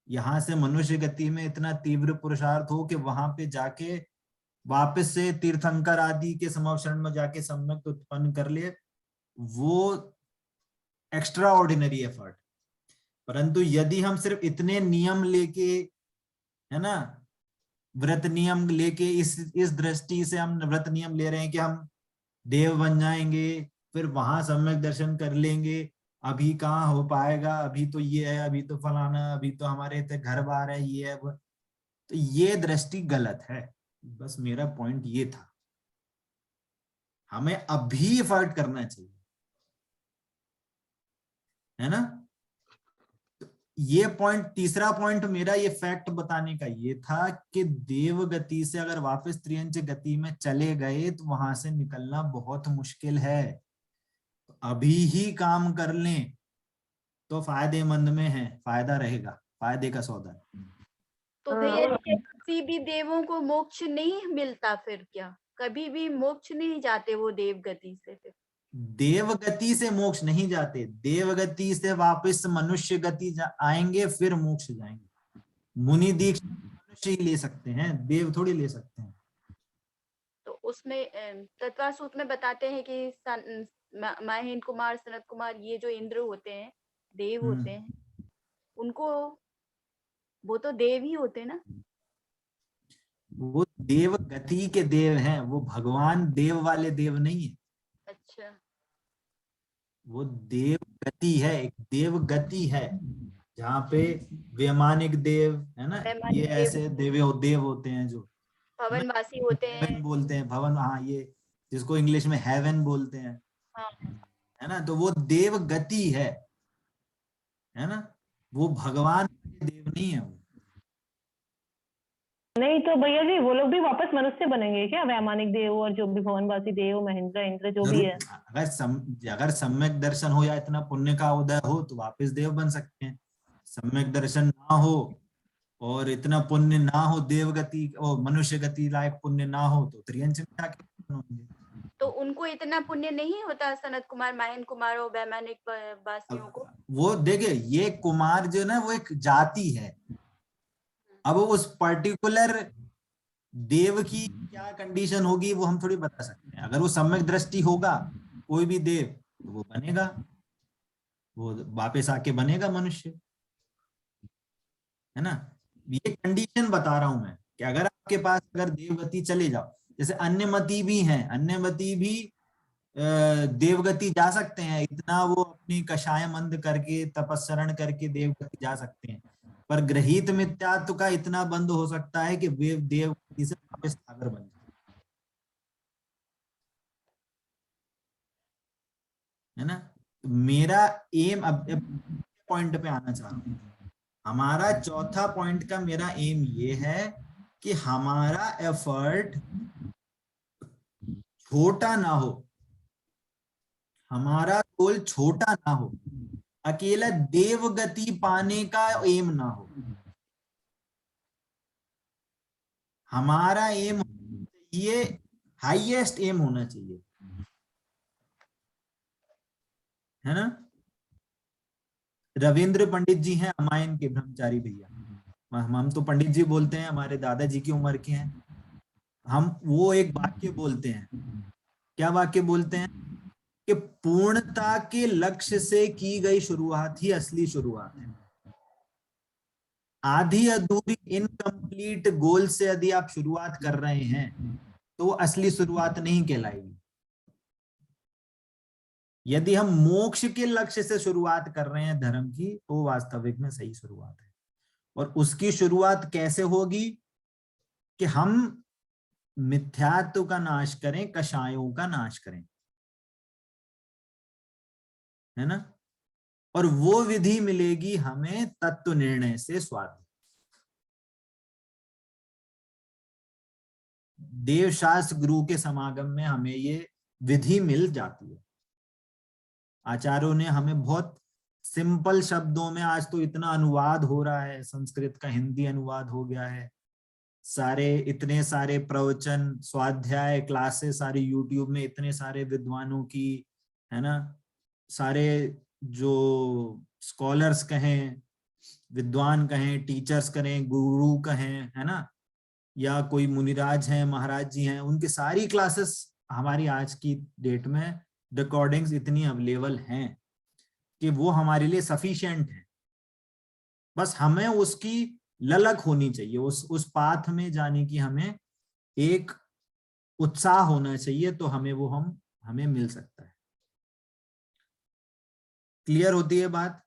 Speaker 1: यहाँ से मनुष्य गति में इतना तीव्र पुरुषार्थ हो कि वहां पे जाके वापस से तीर्थंकर आदि के समवशरण में जाके सम्यक उत्पन्न कर ले, वो एक्स्ट्रा ऑर्डिनरी एफर्ट। परंतु यदि हम सिर्फ इतने नियम लेके, है ना, व्रत नियम लेके इस दृष्टि से हम व्रत नियम ले रहे हैं कि हम देव बन जाएंगे, फिर वहां सम्यक दर्शन कर लेंगे, अभी कहाँ हो पाएगा, अभी तो ये है, अभी तो फलाना, अभी तो हमारे घर बार है, ये है वो, तो ये दृष्टि गलत है। बस मेरा पॉइंट ये था, हमें अभी एफर्ट करना चाहिए, है ना। तो ये पॉइंट, तीसरा पॉइंट मेरा ये फैक्ट बताने का ये था कि देव गति से अगर वापस त्रियंच गति में चले गए तो वहां से निकलना बहुत मुश्किल है। अभी ही काम कर लें तो फायदेमंद में है, फायदा रहेगा, फायदे का सौदा।
Speaker 3: तो भैया जी किसी भी देवों को मोक्ष नहीं मिलता फिर क्या? कभी भी मोक्ष नहीं जाते वो देव गति से? फिर
Speaker 1: देवगति से मोक्ष नहीं जाते, देवगति से वापस मनुष्य गति आएंगे, फिर मोक्ष जाएंगे। मुनि दीक्षा मनुष्य ही ले सकते हैं, देव थोड़ी ले सकते हैं।
Speaker 3: तो उसमें तत्वासूत्र में बताते हैं कि महेंद्र कुमार, सनत कुमार, ये जो इंद्र होते हैं, देव होते हैं, उनको, वो तो देव ही होते हैं ना?
Speaker 1: वो देव गति के देव हैं, वो भगवान देव वाले देव नहीं है।
Speaker 3: अच्छा,
Speaker 1: वो देव गति है, एक देव गति है जहाँ पे वैमानिक देव, है ना,
Speaker 3: वैमानिक
Speaker 1: ये
Speaker 3: देव,
Speaker 1: ऐसे देव होते हैं जो
Speaker 3: भवनवासी होते हैं,
Speaker 1: हेवन बोलते हैं, भवन, हाँ, ये जिसको इंग्लिश में हेवन बोलते हैं,
Speaker 3: हाँ,
Speaker 1: है ना, तो वो देव गति है ना, वो भगवान देव नहीं है वो।
Speaker 5: नहीं तो भैया जी वो लोग भी वापस मनुष्य बनेंगे क्या, वैमानिक देव और जो भी भवनवासी देव, महेंद्र, इंद्र जो भी है?
Speaker 1: अगर सम्यक दर्शन हो या इतना पुण्य का उदय हो तो वापस देव बन सकते हैं। सम्यक दर्शन ना हो और इतना पुण्य ना हो, देव गति और मनुष्य गति लायक पुण्य ना हो तो त्रियंच में जाके होंगे।
Speaker 3: तो उनको इतना पुण्य नहीं होता सनत कुमार, महेंद्र कुमार और वैमानिक वासियों को?
Speaker 1: वो देखिए, ये कुमार जो ना वो एक जाति है। अब उस पर्टिकुलर देव की क्या कंडीशन होगी वो हम थोड़ी बता सकते हैं। अगर वो सम्यक दृष्टि होगा कोई भी देव तो वो बनेगा, वो वापस आके बनेगा मनुष्य, है ना। ये कंडीशन बता रहा हूं मैं कि अगर आपके पास अगर देवगति चले जाओ, जैसे अन्यमति भी हैं, अन्यमति भी देवगति जा सकते हैं, इतना वो अपनी कषाय मंद करके तपस्सरण करके देवगति जा सकते हैं, पर ग्रहित मिथ्यात्व का इतना बंद हो सकता है कि वे देवगति से वापस सागर बन जाए, है ना। तो मेरा एम अब पॉइंट पे आना चाह रहा हूँ। हमारा चौथा पॉइंट का मेरा एम ये है कि हमारा एफर्ट छोटा ना हो, हमारा गोल छोटा ना हो, अकेला देवगति पाने का एम ना हो। हमारा एम ये हाईएस्ट एम होना चाहिए, है ना। रविंद्र पंडित जी हैं रामायण के ब्रह्मचारी भैया, हम तो पंडित जी बोलते हैं, हमारे दादाजी की उम्र के हैं हम। वो एक वाक्य बोलते हैं, क्या वाक्य बोलते हैं कि पूर्णता के लक्ष्य से की गई शुरुआत ही असली शुरुआत है। आधी अधूरी इनकम्प्लीट गोल से यदि आप शुरुआत कर रहे हैं तो वो असली शुरुआत नहीं कहलाएगी। यदि हम मोक्ष के लक्ष्य से शुरुआत कर रहे हैं धर्म की तो वास्तविक में सही शुरुआत है। और उसकी शुरुआत कैसे होगी कि हम मिथ्यात्व का नाश करें, कषायों का नाश करें, है ना। और वो विधि मिलेगी हमें तत्व निर्णय से स्वाद। देवशास्त्र गुरु के समागम में हमें ये विधि मिल जाती है। आचार्यों ने हमें बहुत सिंपल शब्दों में, आज तो इतना अनुवाद हो रहा है, संस्कृत का हिंदी अनुवाद हो गया है, सारे इतने सारे प्रवचन, स्वाध्याय, क्लासेस सारी यूट्यूब में, इतने सारे विद्वानों की, है ना, सारे जो स्कॉलर्स कहें, विद्वान कहें, टीचर्स करें, गुरु कहें, है ना, या कोई मुनिराज हैं, महाराज जी हैं, उनकी सारी क्लासेस हमारी आज की डेट में रिकॉर्डिंग्स इतनी अवेलेबल हैं कि वो हमारे लिए सफिशिएंट है। बस हमें उसकी ललक होनी चाहिए, उस पाथ में जाने की हमें एक उत्साह होना चाहिए, तो हमें वो हमें मिल सकता है। क्लियर होती है बात?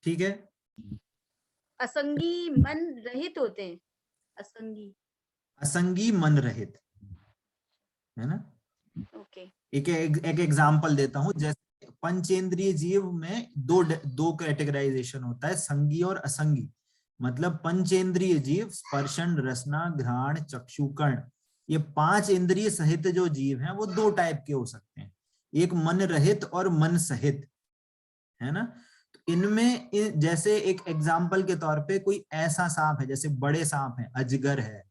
Speaker 1: ठीक है।
Speaker 3: असंगी मन रहित होते हैं,
Speaker 1: असंगी मन रहित, है ना।
Speaker 3: ओके।
Speaker 1: एक एग्जांपल देता हूं, जैसे पंचेंद्रिय जीव में दो कैटेगराइजेशन होता है, संगी और असंगी। मतलब पंचेंद्रिय जीव स्पर्शन, रसना, घ्राण, चक्षु, कर्ण, ये 5 इंद्रिय सहित जो जीव हैं वो 2 टाइप के हो सकते हैं, एक मन रहित और मन सहित, है ना। तो इनमें जैसे एक एग्जाम्पल के तौर पे कोई ऐसा सांप है, जैसे बड़े सांप है, अजगर है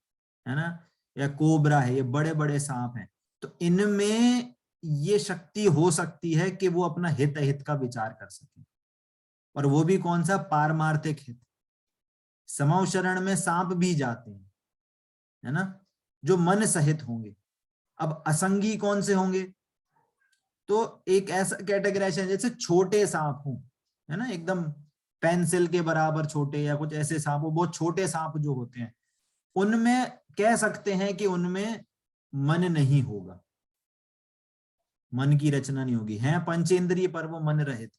Speaker 1: ना, या कोबरा है, ये बड़े बड़े सांप हैं, तो इनमें ये शक्ति हो सकती है कि वो अपना हित अहित का विचार कर सके, और वो भी कौन सा, पारमार्थिक हित। समव शरण में सांप भी जाते हैं, है ना, जो मन सहित होंगे। अब असंगी कौन से होंगे, तो एक ऐसा कैटेगराइजेशन जैसे छोटे सांप हों, है ना, एकदम पेंसिल के बराबर छोटे, या कुछ ऐसे सांप हो, बहुत छोटे सांप जो होते हैं, उनमें कह सकते हैं कि उनमें मन नहीं होगा, मन की रचना नहीं होगी, है पंचेंद्रिय पर वो मन रहित,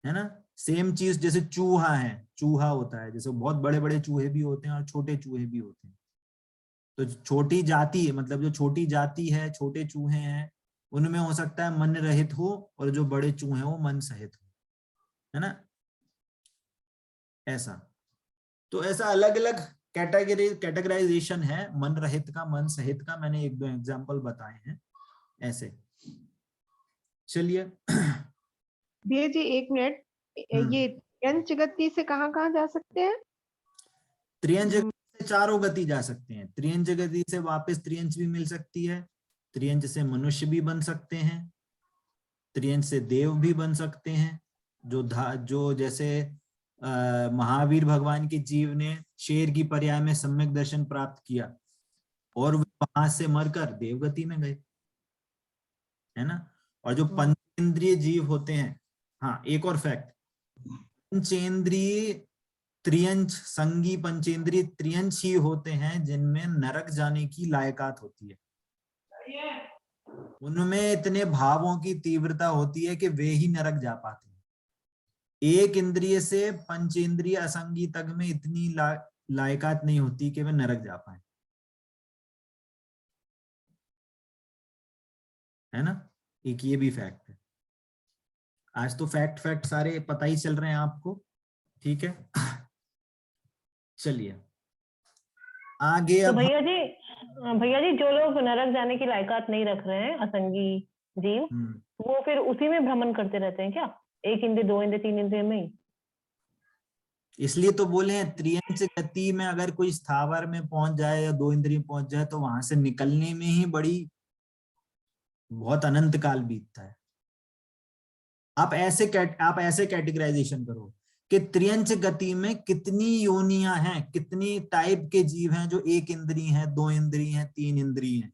Speaker 1: है ना। सेम चीज जैसे चूहा है, चूहा होता है, जैसे बहुत बड़े बड़े चूहे भी होते हैं और छोटे चूहे भी होते हैं। तो छोटी जाति, मतलब जो छोटी जाति है, छोटे चूहे हैं, उनमें हो सकता है मन रहित हो, और जो बड़े चूहे हो मन सहित हो, है ना, ऐसा। तो ऐसा अलग अलग कैटेगराइजेशन है, मन रहित का, मन सहित का, मैंने एक दो एग्जांपल बताए हैं ऐसे। चलिए
Speaker 4: भैया जी एक मिनट, ये त्रियंच गति से कहाँ कहाँ जा सकते हैं?
Speaker 1: त्रियंच गति से चारों गति जा सकते हैं। त्रियंच गति से वापस त्रियंच भी मिल सकती है, त्रियंच से मनुष्य भी बन सकते हैं, त्रियंच से देव भी बन सकते हैं। जो जैसे महावीर भगवान के जीव ने शेर की पर्याय में सम्यक दर्शन प्राप्त किया और वहां से मरकर देवगति में गए, है ना। और जो पंचेंद्रिय जीव होते हैं, हाँ एक और फैक्ट, पंचेंद्रिय त्रियंच, संगी पंचेंद्रिय त्रियंच ही होते हैं जिनमें नरक जाने की लायकात होती है। उनमें इतने भावों की तीव्रता होती है कि वे ही नरक जा पाते हैं। एक इंद्रिय से पंचेंद्रिय असंगी तक में इतनी लायकात नहीं होती कि वे नरक जा पाए, है ना। एक ये भी फैक्ट है। आज तो फैक्ट सारे पता ही चल रहे हैं आपको, ठीक है। चलिए आगे।
Speaker 5: तो
Speaker 1: अब
Speaker 5: भैया जी जो लोग नरक जाने की लायकात नहीं रख रहे हैं, असंगी जीव, वो फिर उसी में भ्रमण करते रहते हैं क्या, एक इंद्रिय, दो इंद्रिय, तीन इंद्रिय में ही?
Speaker 1: इसलिए तो बोले हैं त्रियंच गति में अगर कोई स्थावर में पहुंच जाए या दो इंद्रिय पहुंच जाए तो वहां से निकलने में ही बहुत अनंत काल बीतता है। आप ऐसे कैटेगराइजेशन करो कि त्रियंच गति में कितनी योनियां हैं, कितनी टाइप के जीव हैं जो एक इंद्रिय हैं, दो इंद्रिय हैं, तीन इंद्रिय हैं,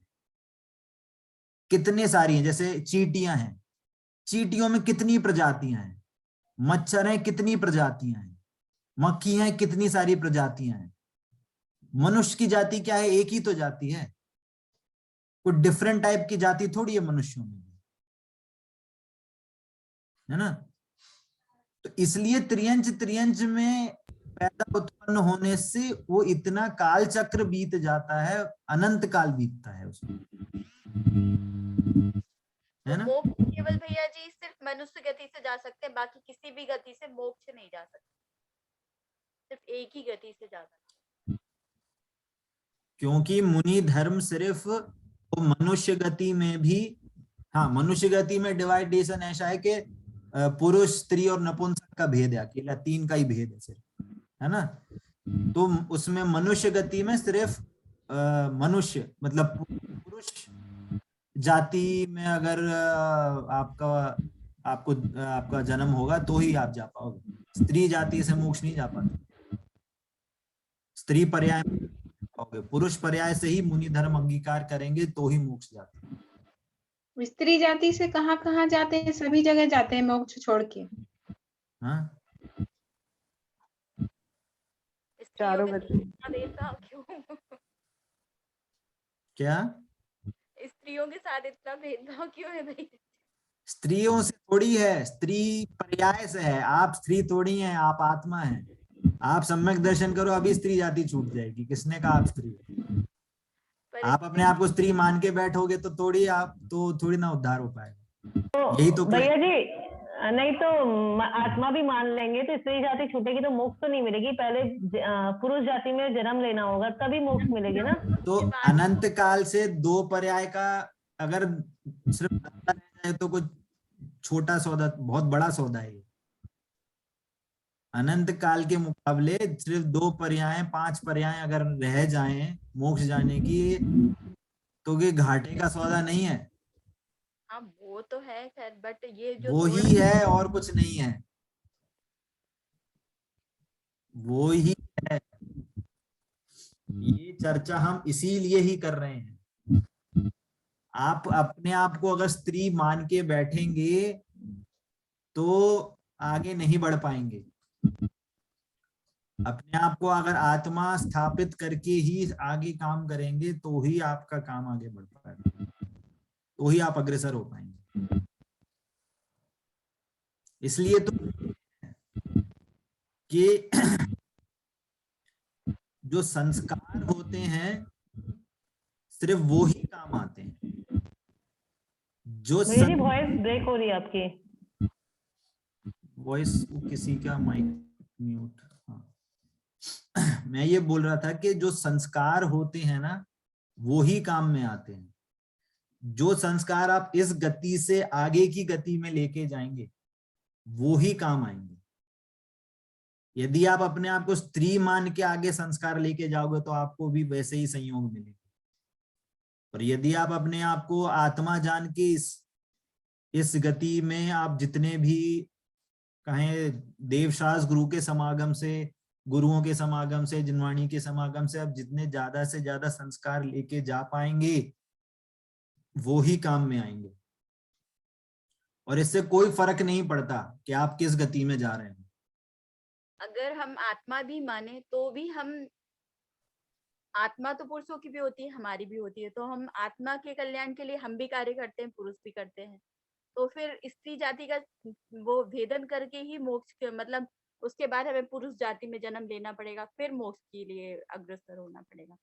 Speaker 1: कितने सारी हैं। जैसे चींटियां हैं, चींटियों में कितनी प्रजातियां हैं, मच्छर हैं कितनी प्रजातियां हैं, मक्खी हैं कितनी सारी प्रजातियां हैं। मनुष्य की जाति क्या है, एक ही तो जाति है, कोई डिफरेंट टाइप की जाति थोड़ी है मनुष्यों में, है ना। तो इसलिए त्रियंच में पैदा उत्पन्न होने से वो इतना काल चक्र बीत जाता है, अनंत काल बीतता है उसमें, है ना।
Speaker 3: मोक्ष केवल भैया जी सिर्फ मनुष्य गति से जा सकते हैं, बाकी किसी भी गति से मोक्ष नहीं जा सकते, सिर्फ एक ही गति से जा सकते।
Speaker 1: क्योंकि मुनि धर्म सिर्फ मनुष्य गति में भी, हाँ मनुष्य गति में डिवाइडेशन ऐसा है कि पुरुष, स्त्री और नपुंसक का भेद है, अकेला तीन का ही भेद है सिर्फ, है ना। तो उसमें मनुष्य गति में सिर्फ मनुष्य मतलब पुरुष जाति में अगर आपका जन्म होगा तो ही आप जा पाओगे, स्त्री जाति से मोक्ष नहीं जा पाते, स्त्री पर्याय में पाओगे, पुरुष पर्याय से ही मुनि धर्म अंगीकार करेंगे तो ही मोक्ष जाते हैं।
Speaker 2: स्त्री जाति से कहाँ कहाँ जाते हैं, सभी जगह जाते हैं मोक्ष छोड़ के।
Speaker 1: हाँ
Speaker 4: चारों गति।
Speaker 1: क्या
Speaker 3: स्त्रियों के साथ इतना भेदभाव क्यों है भैया?
Speaker 1: स्त्रियों से थोड़ी है, स्त्री पर्याय से है, आप स्त्री थोड़ी हैं, आप आत्मा हैं। आप सम्यक दर्शन करो, अभी स्त्री जाति छूट जाएगी। किसने कहा आप स्त्री? आप अपने आप को स्त्री मान के बैठोगे तो थोड़ी ना उद्धार हो पाएगा। यही तो
Speaker 5: भैया जी, नहीं तो आत्मा भी मान लेंगे तो स्त्री जाति छूटेगी तो मोक्ष तो नहीं मिलेगी, पहले पुरुष जाति में जन्म लेना होगा तभी मोक्ष मिलेगी ना।
Speaker 1: तो अनंत काल से दो पर्याय का अगर सिर्फ रह जाए तो कुछ छोटा सौदा, बहुत बड़ा सौदा है। अनंत काल के मुकाबले सिर्फ दो पर्याय, 5 पर्याय अगर रह जाएं मोक्ष जाने की तो ये घाटे का सौदा नहीं है।
Speaker 3: हाँ वो तो है खैर, बट ये जो
Speaker 1: वो ही है और कुछ नहीं है, वो ही है। ये चर्चा हम इसीलिए ही कर रहे हैं। आप अपने आप को अगर स्त्री मान के बैठेंगे तो आगे नहीं बढ़ पाएंगे। अपने आप को अगर आत्मा स्थापित करके ही आगे काम करेंगे तो ही आपका काम आगे बढ़ पाएगा, तो ही आप अग्रसर हो पाएंगे। इसलिए तो कि जो संस्कार होते हैं सिर्फ वो ही काम आते हैं। जो
Speaker 5: वॉइस ब्रेक हो रही है आपकी,
Speaker 1: वॉइस किसी का माइक म्यूट। हाँ मैं ये बोल रहा था कि जो संस्कार होते हैं ना वो ही काम में आते हैं। जो संस्कार आप इस गति से आगे की गति में लेके जाएंगे वो ही काम आएंगे। यदि आप अपने आप को स्त्री मान के आगे संस्कार लेके जाओगे तो आपको भी वैसे ही संयोग मिलेगा। और यदि आप अपने आप को आत्मा जान के इस गति में आप जितने भी कहें देवशास्त्र गुरु के समागम से, गुरुओं के समागम से, जिनवाणी के समागम से आप जितने ज्यादा से ज्यादा संस्कार लेके जा पाएंगे वो ही काम में आएंगे। और इससे कोई फर्क नहीं पड़ता कि आप किस गति में जा रहे हैं।
Speaker 3: अगर हम आत्मा भी माने तो भी हम, आत्मा तो पुरुषों की भी होती है, हमारी भी होती है, तो हम आत्मा के कल्याण के लिए हम भी कार्य करते हैं, पुरुष भी करते हैं। तो फिर स्त्री जाति का वो भेदन करके ही मोक्ष मतलब उसके बाद हमें पुरुष जाति में जन्म लेना पड़ेगा, फिर मोक्ष के लिए अग्रसर होना पड़ेगा।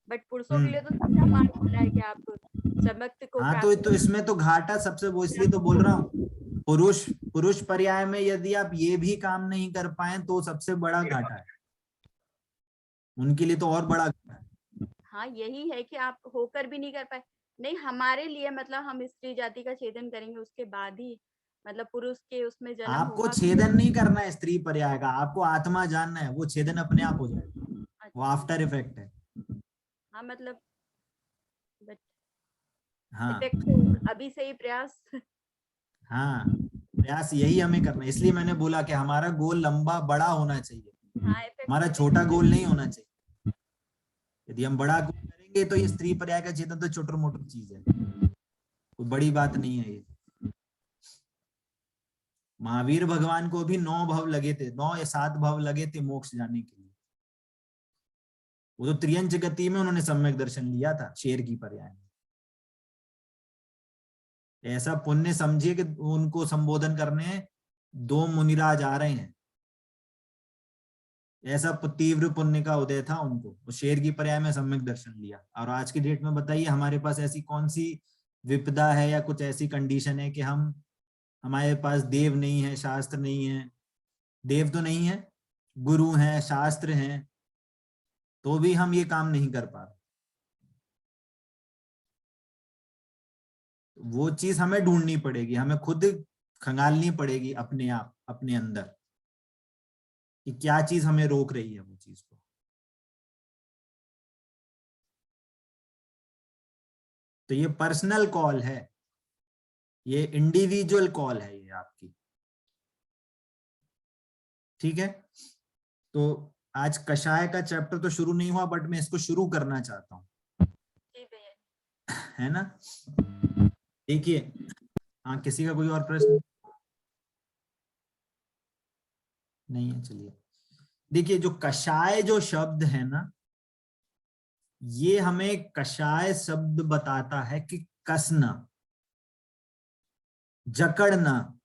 Speaker 3: बट पुरुषों के लिए तो सबका मार्ग खुला है कि आप समक्त को
Speaker 1: हाँ, तो इसमें तो घाटा सबसे, वो इसलिए तो बोल रहा हूँ पुरुष पर्याय में यदि आप ये भी काम नहीं कर पाए तो सबसे बड़ा घाटा है, उनके लिए तो और बड़ा घाटा है।
Speaker 3: हाँ, यही है कि आप होकर भी नहीं कर पाए। नहीं, हमारे लिए मतलब हम स्त्री जाति का छेदन करेंगे, उसके बाद ही मतलब पुरुष के उसमें जन्म
Speaker 1: आपको
Speaker 3: होगा।
Speaker 1: छेदन नहीं करना है स्त्री पर्याय का, आपको आत्मा जानना है, वो छेदन अपने आप हो जाएगा। वो आफ्टर इफेक्ट है।
Speaker 3: हाँ, मतलब
Speaker 1: हाँ,
Speaker 3: अभी से ही प्रयास।
Speaker 1: हाँ, प्रयास यही हमें करना है। इसलिए मैंने बोला कि हमारा गोल लंबा बड़ा होना चाहिए।
Speaker 3: हाँ,
Speaker 1: हमारा छोटा गोल नहीं होना चाहिए। यदि हम बड़ा गोल करेंगे तो ये स्त्री पर्याय का छेदन तो छोटी मोटी चीज है, कोई बड़ी बात नहीं है ये। महावीर भगवान को भी 9 भव लगे थे, 9 या 7 भव लगे थे मोक्ष जाने के लिए। वो तो त्रियंच गति में उन्होंने सम्यक दर्शन लिया था शेर की पर्याय में। ऐसा पुण्य समझिए कि उनको संबोधन करने 2 मुनिराज आ रहे हैं, ऐसा तीव्र पुण्य का उदय था उनको। वो शेर की पर्याय में सम्यक दर्शन लिया। और आज की डेट में बताइए हमारे पास ऐसी कौन सी विपदा है या कुछ ऐसी कंडीशन है कि हमारे पास देव नहीं है, शास्त्र नहीं है। देव तो नहीं है, गुरु हैं, शास्त्र हैं, तो भी हम ये काम नहीं कर पा रहे। वो चीज हमें ढूंढनी पड़ेगी, हमें खुद खंगालनी पड़ेगी अपने आप, अपने अंदर, कि क्या चीज हमें रोक रही है वो चीज को। तो ये पर्सनल कॉल है, ये इंडिविजुअल कॉल है ये आपकी। ठीक है, तो आज कषाय का चैप्टर तो शुरू नहीं हुआ, बट मैं इसको शुरू करना चाहता हूँ, है ना। देखिए, हाँ, किसी का कोई और प्रश्न नहीं है? चलिए, देखिए, जो कषाय जो शब्द है ना, ये हमें कषाय शब्द बताता है कि कसना, जकड़ना,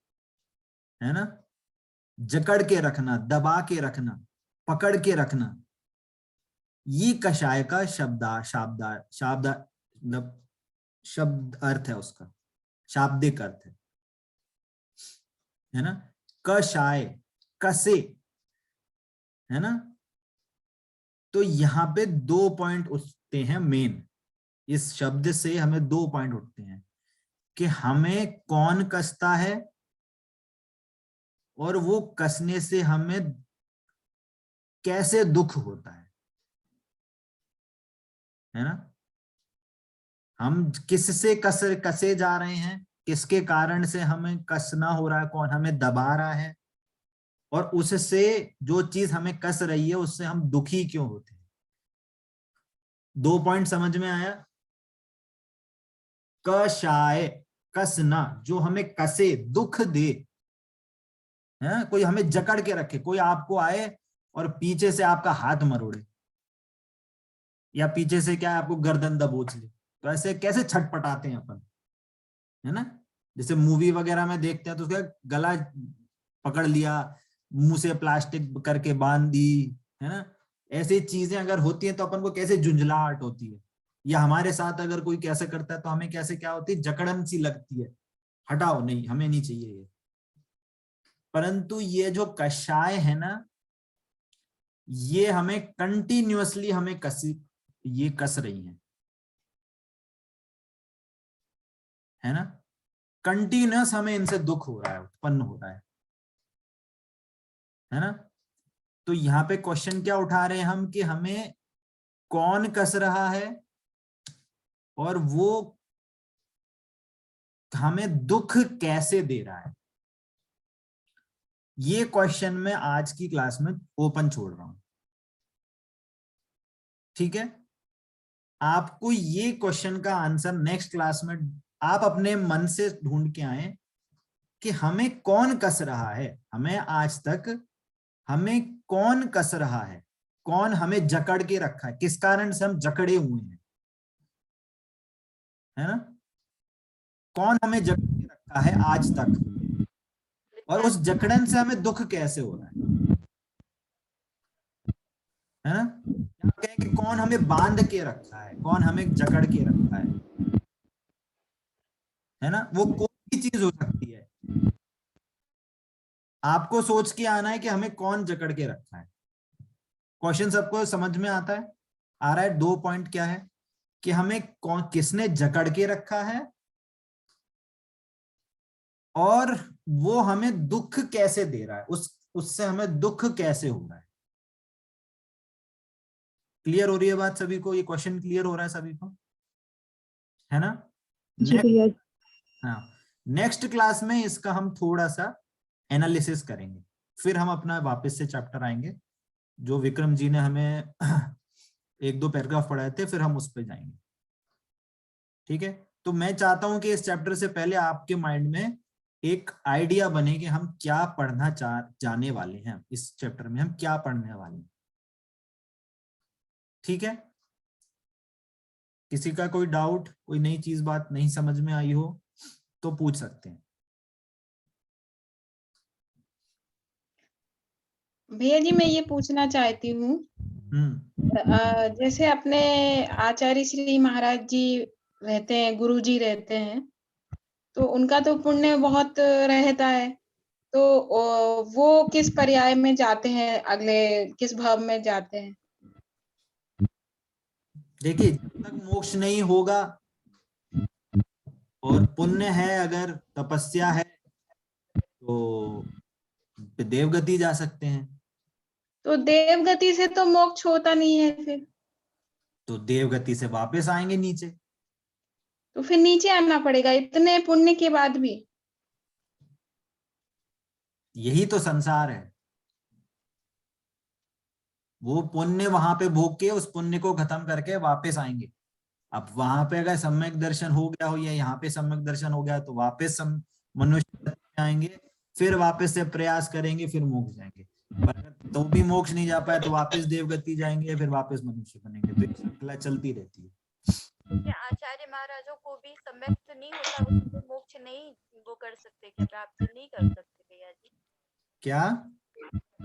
Speaker 1: है ना, जकड़ के रखना, दबा के रखना, पकड़ के रखना, ये कषाय का मतलब शब्द अर्थ है, उसका शाब्दिक अर्थ है ना। कषाय, कसे, है ना। तो यहाँ पे 2 पॉइंट उठते हैं मेन, इस शब्द से हमें 2 पॉइंट उठते हैं कि हमें कौन कसता है और वो कसने से हमें कैसे दुख होता है ना। हम किससे कसे जा रहे हैं, किसके कारण से हमें कसना हो रहा है, कौन हमें दबा रहा है, और उससे जो चीज हमें कस रही है उससे हम दुखी क्यों होते हैं। 2 पॉइंट समझ में आया। कषाय, कसना, जो हमें कसे, दुख दे, है, कोई हमें जकड़ के रखे, कोई आपको आए और पीछे से आपका हाथ मरोड़े, या पीछे से क्या है आपको गर्दन दबोच ले, तो ऐसे कैसे छटपटाते हैं अपन, है ना। जैसे मूवी वगैरह में देखते हैं तो उसका गला पकड़ लिया, मुंह से प्लास्टिक करके बांध दी, है ना। ऐसी चीजें अगर होती हैं तो अपन को कैसे झुंझलाहट होती है, या हमारे साथ अगर कोई कैसे करता है तो हमें कैसे क्या होती है, जकड़न सी लगती है, हटाओ, नहीं, हमें नहीं चाहिए ये। परंतु ये जो कषाय है ना, ये हमें कंटिन्यूअसली हमें ये कस रही हैं, है ना। कंटिन्यूअस हमें इनसे दुख हो रहा है, उत्पन्न हो रहा है ना। तो यहाँ पे क्वेश्चन क्या उठा रहे हैं हम कि हमें कौन कस रहा है और वो हमें दुख कैसे दे रहा है। ये क्वेश्चन मैं आज की क्लास में ओपन छोड़ रहा हूं, ठीक है। आपको ये क्वेश्चन का आंसर नेक्स्ट क्लास में आप अपने मन से ढूंढ के आए कि हमें कौन कस रहा है, हमें आज तक हमें कौन कस रहा है, कौन हमें जकड़ के रखा है, किस कारण से हम जकड़े हुए हैं, है ना। कौन हमें जकड़ के रखा है आज तक, और उस जकड़न से हमें दुख कैसे हो रहा है ना। क्या कहें कि कौन हमें बांध के रखा है, कौन हमें जकड़ के रखा है ना। वो कोई भी चीज हो सकती है, आपको सोच के आना है कि हमें कौन जकड़ के रखा है। क्वेश्चन सबको समझ में आता है, आ रहा है। 2 पॉइंट क्या है कि हमें कौन किसने जकड़ के रखा है और वो हमें दुख कैसे दे रहा है, उससे हमें दुख कैसे हो रहा है। क्लियर हो रही है बात सभी को, ये क्वेश्चन क्लियर हो रहा है सभी को, है ना।
Speaker 4: जी भैया।
Speaker 1: हाँ, नेक्स्ट क्लास में इसका हम थोड़ा सा एनालिसिस करेंगे, फिर हम अपना वापस से चैप्टर आएंगे जो विक्रम जी ने हमें 1-2 पैराग्राफ पढ़ाए थे, फिर हम उस पर जाएंगे, ठीक है। तो मैं चाहता हूं कि इस चैप्टर से पहले आपके माइंड में एक आइडिया बने कि हम क्या पढ़ना जाने वाले हैं, इस चैप्टर में हम क्या पढ़ने वाले हैं, ठीक है। किसी का कोई डाउट, कोई नई चीज बात नहीं समझ में आई हो तो पूछ सकते हैं।
Speaker 2: भैया जी, मैं ये पूछना चाहती हूँ, जैसे अपने आचार्य श्री महाराज जी रहते हैं, गुरु जी रहते हैं, तो उनका तो पुण्य बहुत रहता है, तो वो किस पर्याय में जाते हैं, अगले किस भाव में जाते हैं।
Speaker 1: देखिए, जब तक मोक्ष नहीं होगा और पुण्य है, अगर तपस्या है तो देवगति जा सकते हैं।
Speaker 2: तो देवगति से तो मोक्ष होता नहीं है, फिर
Speaker 1: तो देवगति से वापस आएंगे नीचे।
Speaker 2: तो फिर नीचे आना पड़ेगा इतने पुण्य के बाद भी।
Speaker 1: यही तो संसार है। वो पुण्य वहां पे भोग के उस पुण्य को खत्म करके वापस आएंगे। अब वहां पे अगर सम्यक दर्शन हो गया हो या यहाँ पे सम्यक दर्शन हो गया तो वापस मनुष्य में आएंगे, फिर वापस से प्रयास करेंगे, फिर मोक्ष जाएंगे। पर तो भी मोक्ष नहीं जा पाए तो वापस देवगति जाएंगे, फिर वापस मनुष्य बनेंगे। तो ये श्रृंखला चलती रहती है।
Speaker 3: आचार्य महाराजों को भी सम्यक तो नहीं होता, वो मोक्ष नहीं वो कर सकते, क्या प्राप्त नहीं कर सकते भैया जी?
Speaker 1: क्या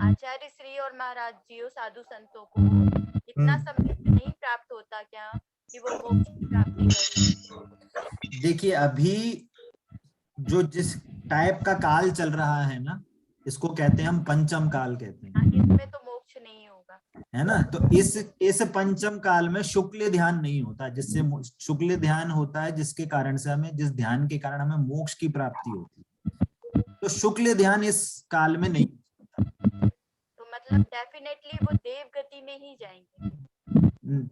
Speaker 3: आचार्य श्री और महाराज जी साधु संतों को इतना सम्यक नहीं प्राप्त होता क्या कि वो मोक्ष की प्राप्ति करें?
Speaker 1: देखिए, अभी जो जिस टाइप का काल चल रहा है ना, इसको कहते हैं हम पंचम काल कहते हैं।
Speaker 3: इसमें तो मोक्ष नहीं होगा,
Speaker 1: है ना। तो इस पंचम काल में शुक्ल ध्यान नहीं होता, जिससे शुक्ल ध्यान होता है जिसके कारण से हमें, जिस ध्यान के कारण हमें मोक्ष की प्राप्ति होती है। तो शुक्ल ध्यान इस काल में नहीं।
Speaker 3: तो मतलब डेफिनेटली वो देव गति में ही जाएंगे।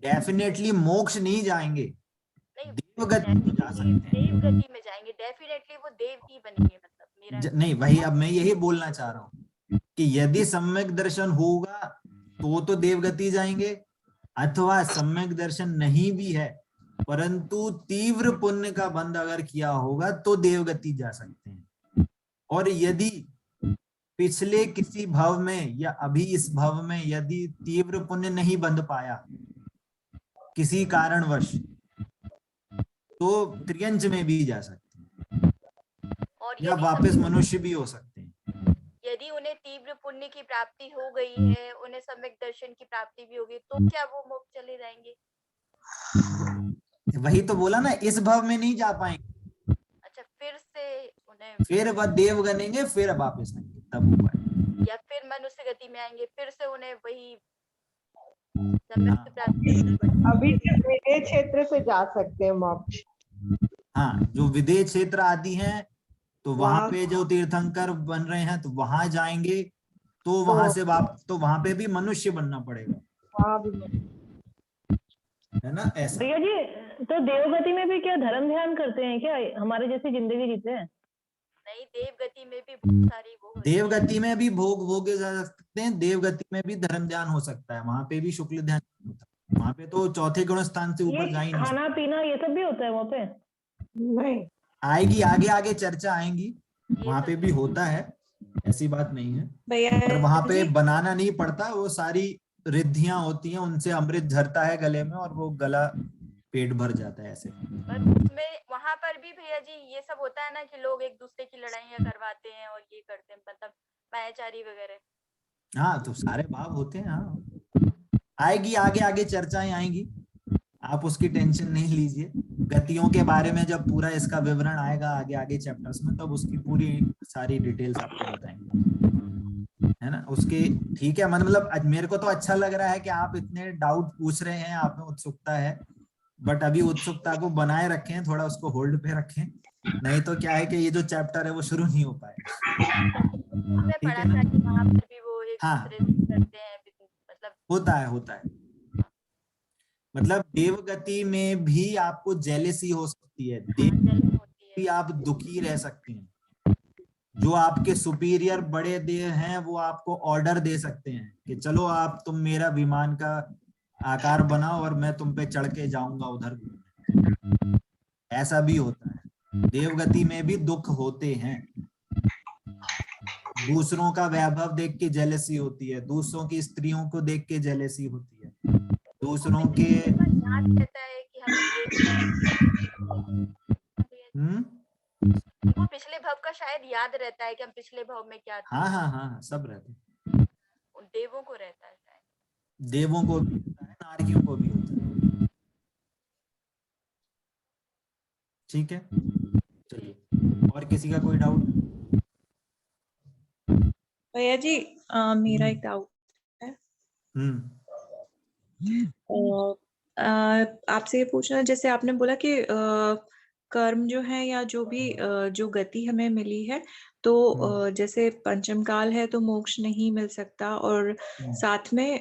Speaker 1: डेफिनेटली मोक्ष नहीं जाएंगे, देवगति में जा सकते हैं।
Speaker 3: देव गति में जाएंगे, डेफिनेटली वो देव ही बनेंगे, मतलब मेरा
Speaker 1: नहीं, वही अब मैं यही बोलना चाह रहा हूँ कि यदि सम्यक दर्शन होगा तो देवगति जाएंगे, अथवा सम्यक दर्शन नहीं भी है परंतु तीव्र पुण्य का बंध अगर किया होगा तो देवगति जा सकते हैं। और यदि पिछले किसी भव में या अभी इस भव में यदि तीव्र पुण्य नहीं बंध पाया किसी कारणवश, तो त्रियंच में भी जा सकते हैं
Speaker 3: और
Speaker 1: या वापस मनुष्य भी हो सकते हैं।
Speaker 3: यदि उन्हें तीव्र पुण्य की प्राप्ति हो गई है, उन्हें सम्यक दर्शन की प्राप्ति भी होगी, तो क्या वो मोक्ष चले जाएंगे?
Speaker 1: वही तो बोला ना, इस भाव में नहीं जा पाएंगे।
Speaker 3: अच्छा, फिर से उन्हें
Speaker 1: फिर वह देव गनेंगे, फिर वापस आएंगे, तब हुआ।
Speaker 3: या फिर मनुष्य गति में आएंगे, फिर से उन्हें वही सम्यक प्राप्ति का फल बढ़ता है।
Speaker 4: अभी सिर्फ विदेह क्षेत्र से जा सकते हैं मोक्ष।
Speaker 1: हाँ, जो विदेह क्षेत्र आदि हैं तो वहां
Speaker 4: वहाँ-
Speaker 1: पे जो तीर्थंकर बन रहे हैं तो वहां जाएंगे, तो वहां से तो वहां पे भी मनुष्य बनना पड़ेगा,
Speaker 4: वहाँ भी
Speaker 1: है ना, ऐसा।
Speaker 5: भैया जी तो देवगति में भी क्या धर्म ध्यान करते हैं क्या, हमारे जैसी जिंदगी जीते हैं?
Speaker 3: नहीं, देवगति में भी बहुत सारी वो होती है।
Speaker 1: देवगति में भी भोग भोगे जा सकते हैं, देवगति में भी धर्म ध्यान हो सकता है, वहां पे भी शुक्ल ध्यान होता है, वहां पे तो चौथे गुण स्थान से ऊपर जा ही
Speaker 5: ये
Speaker 1: नहीं
Speaker 5: खाना पीना ये सब भी होता है वहाँ पे?
Speaker 4: नहीं।
Speaker 1: आएगी आगे आगे चर्चा आएंगी,
Speaker 3: ये
Speaker 1: वहां
Speaker 3: सब
Speaker 1: पे भी होता है, ऐसी बात नहीं है।
Speaker 2: भैया
Speaker 1: पर वहां पे
Speaker 2: जी,
Speaker 1: बनाना नहीं पड़ता, वो सारी रिद्धियां होती हैं, उनसे अमृत झरता है गले में और वो गला पेट भर जाता है ऐसे।
Speaker 3: पर उसमें वहां पर भी भैया जी ये सब होता है ना कि लोग एक दूसरे की लड़ाइयाँ करवाते हैं और ये करते हैं, मतलब मायाचारी वगैरह।
Speaker 1: हाँ, तो सारे भाव होते हैं। हाँ, आएगी आगे आगे चर्चाएं आएंगी, आप उसकी टेंशन नहीं लीजिए। गतियों के बारे में जब पूरा इसका विवरण आएगा आगे आगे चैप्टर्स में, तब उसकी पूरी सारी डिटेल्स आपको बताएंगे, है ना। उसके ठीक है, मतलब मेरे को तो अच्छा लग रहा है कि आप इतने डाउट पूछ रहे हैं, आप में उत्सुकता है, बट अभी उत्सुकता को बनाए रखें, थोड़ा उसको होल्ड पे रखें, नहीं तो क्या है कि ये जो चैप्टर है वो शुरू नहीं हो पाएगा।
Speaker 3: हमने
Speaker 1: ठीक
Speaker 3: पढ़ा
Speaker 1: है ना।
Speaker 3: था कि वहां पर भी वो एक
Speaker 1: हाँ।
Speaker 3: दूसरे से करते हैं, मतलब
Speaker 1: होता है, मतलब देवगति में भी आपको जेलेसी हो सकती है,
Speaker 3: जलन होती है।
Speaker 1: भी आप दुखी रह सकते हैं, जो आपके सुपीरियर बड़े देव हैं वो आपको ऑर्डर दे सकते हैं कि चलो आप तुम मेरा विमान का आकार बनाओ और मैं तुम पे चढ़ के जाऊंगा उधर, ऐसा भी होता है। देवगति में भी दुख होते हैं, दूसरों का वैभव देख के जेलसी होती है, दूसरों की स्त्रियों को देख के जेलसी होती है, दूसरों के
Speaker 3: याद रहता है कि हम उनको पिछले भव का शायद याद रहता है कि हम पिछले भव में क्या थे।
Speaker 1: हाँ, सब रहते हैं।
Speaker 3: उन देवों को रहता है शायद।
Speaker 1: देवों को भी होता है, नारियों को भी होता है। ठीक है, चलिए, और किसी का कोई डाउट?
Speaker 2: भैया जी मेरा एक डाउट है। आपसे ये पूछना, जैसे आपने बोला कि कर्म जो है या जो भी जो गति हमें मिली है, तो जैसे पंचम काल है तो मोक्ष नहीं मिल सकता, और साथ में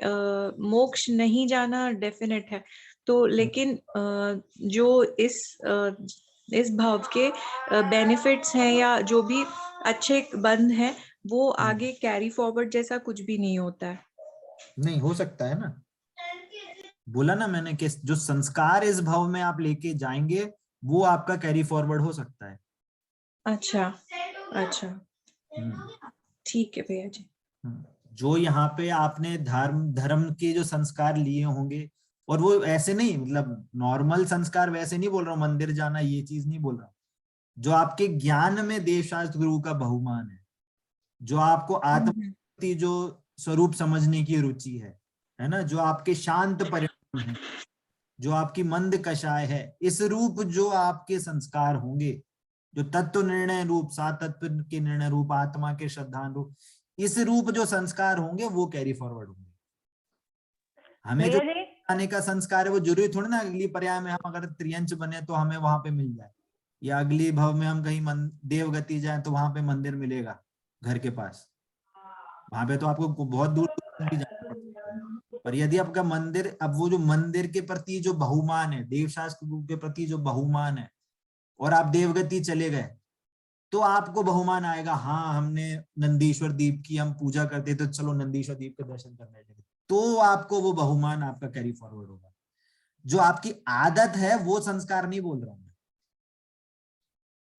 Speaker 2: मोक्ष नहीं जाना डेफिनेट है, तो लेकिन जो इस भाव के बेनिफिट्स हैं या जो भी अच्छे बंध हैं, वो आगे कैरी फॉरवर्ड जैसा कुछ भी नहीं होता है।
Speaker 1: नहीं हो सकता है ना, बोला ना मैंने कि जो संस्कार इस भाव में आप लेके जाएंगे वो आपका कैरी फॉरवर्ड हो सकता है।
Speaker 2: अच्छा, ठीक है भैया जी।
Speaker 1: जो यहाँ पे आपने धर्म के जो संस्कार लिए होंगे, और वो ऐसे नहीं, मतलब नॉर्मल संस्कार वैसे नहीं बोल रहा हूँ, मंदिर जाना ये चीज नहीं बोल रहा हूँ, जो आपके ज्ञान में देवशास्त्र गुरु का बहुमान है, जो आपको आत्म जो स्वरूप समझने की रुचि है ना, जो आपके शांत परिणाम है, जो आपकी मंद कषाय है, इस रूप जो आपके संस्कार होंगे, जो तत्व निर्णय रूप, सात तत्व के निर्णय रूप, आत्मा के श्रद्धान रूप, इस रूप जो संस्कार होंगे वो कैरी फॉरवर्ड होंगे। हमें जो आने का संस्कार है वो जरूरी थोड़ी ना अगली पर्याय में हम अगर त्रियंच बने तो हमें वहां पे मिल जाए, या अगली भव में हम कहीं देवगति जाए तो वहां पे मंदिर मिलेगा घर के पास, वहां पे तो आपको बहुत दूर भी जाना पड़ता। पर यदि आपका मंदिर, अब वो जो मंदिर के प्रति जो बहुमान है, देवशास्त्र के प्रति जो बहुमान है, और आप देवगति चले गए तो आपको बहुमान आएगा, हाँ हमने नंदीश्वर दीप की हम पूजा करते तो चलो नंदीश्वर दीप के दर्शन करने लगे, तो आपको वो बहुमान आपका कैरी फॉरवर्ड होगा। जो आपकी आदत है वो संस्कार नहीं बोल रहा हूं,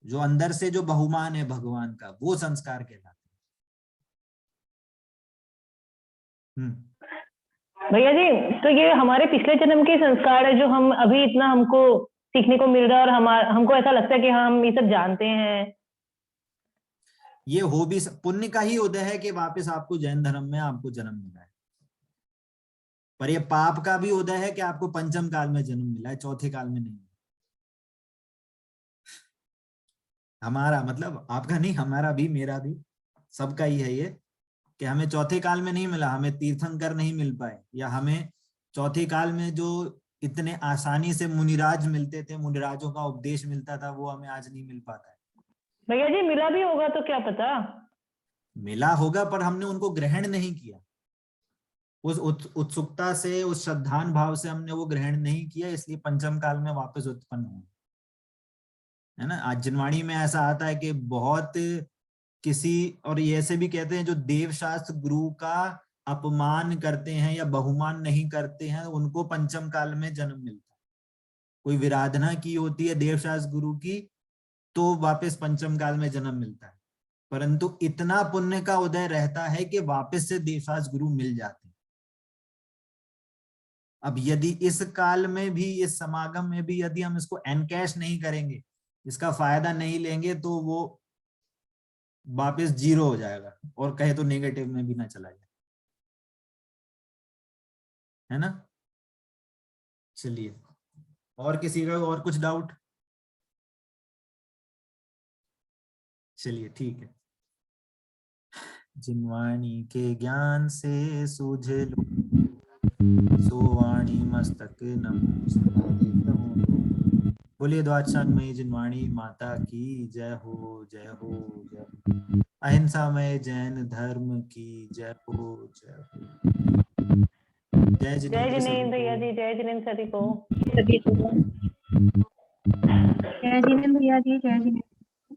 Speaker 1: जो अंदर से जो बहुमान है भगवान का, वो संस्कार कहलाता है।
Speaker 5: भैया जी तो ये हमारे पिछले जन्म के संस्कार है जो हम अभी इतना हमको सीखने को मिल रहा है, और हमको ऐसा लगता है कि हम ये सब जानते हैं।
Speaker 1: ये हो भी पुण्य का ही उदय है कि वापस आपको जैन धर्म में आपको जन्म मिला है, पर ये पाप का भी उदय है कि आपको पंचम काल में जन्म मिला है, चौथे काल में नहीं। हमारा मतलब आपका नहीं, हमारा भी, मेरा भी, सबका ही है ये कि हमें चौथे काल में नहीं मिला, हमें तीर्थंकर नहीं मिल पाए, या हमें चौथे काल में जो इतने आसानी से मुनिराज मिलते थे, मुनिराजों का उपदेश मिलता था, वो हमें आज नहीं मिल पाता है।
Speaker 5: भैया जी मिला भी होगा तो क्या पता।
Speaker 1: मिला होगा पर हमने उनको ग्रहण नहीं किया, उस उत्सुकता से, उस श्रद्धान भाव से हमने वो ग्रहण नहीं किया, इसलिए पंचम काल में वापस उत्पन्न हुए, है ना। आज जिनवाणी में ऐसा आता है कि बहुत किसी, और ये ऐसे भी कहते हैं जो देव शास्त्र गुरु का अपमान करते हैं या बहुमान नहीं करते हैं, उनको पंचम काल में जन्म मिलता है। कोई विराधना की होती है देव शास्त्र गुरु की तो वापस पंचम काल में जन्म मिलता है, परंतु इतना पुण्य का उदय रहता है कि वापस से देव शास्त्र गुरु मिल जाते हैं। अब यदि इस काल में भी, इस समागम में भी यदि हम इसको एनकैश नहीं करेंगे, इसका फायदा नहीं लेंगे, तो वो वापस जीरो हो जाएगा, और कहे तो नेगेटिव में भी ना चला जाए, है ना। चलिए, और किसी का और कुछ डाउट? चलिए ठीक है। जिनवाणी के ज्ञान से सूझे लो, सोवाणी मस्तक नमो। बोलिए द्वादशांगमयी जिनवाणी माता की जय हो, जय हो, जय हो। अहिंसामय जैन धर्म की जय हो, जय हो। जय
Speaker 5: जिनेंद्र भैया जी, जय जिनेंद्र सभी को।
Speaker 6: जय जिनेंद्र भैया जी, जय जिनेंद्र।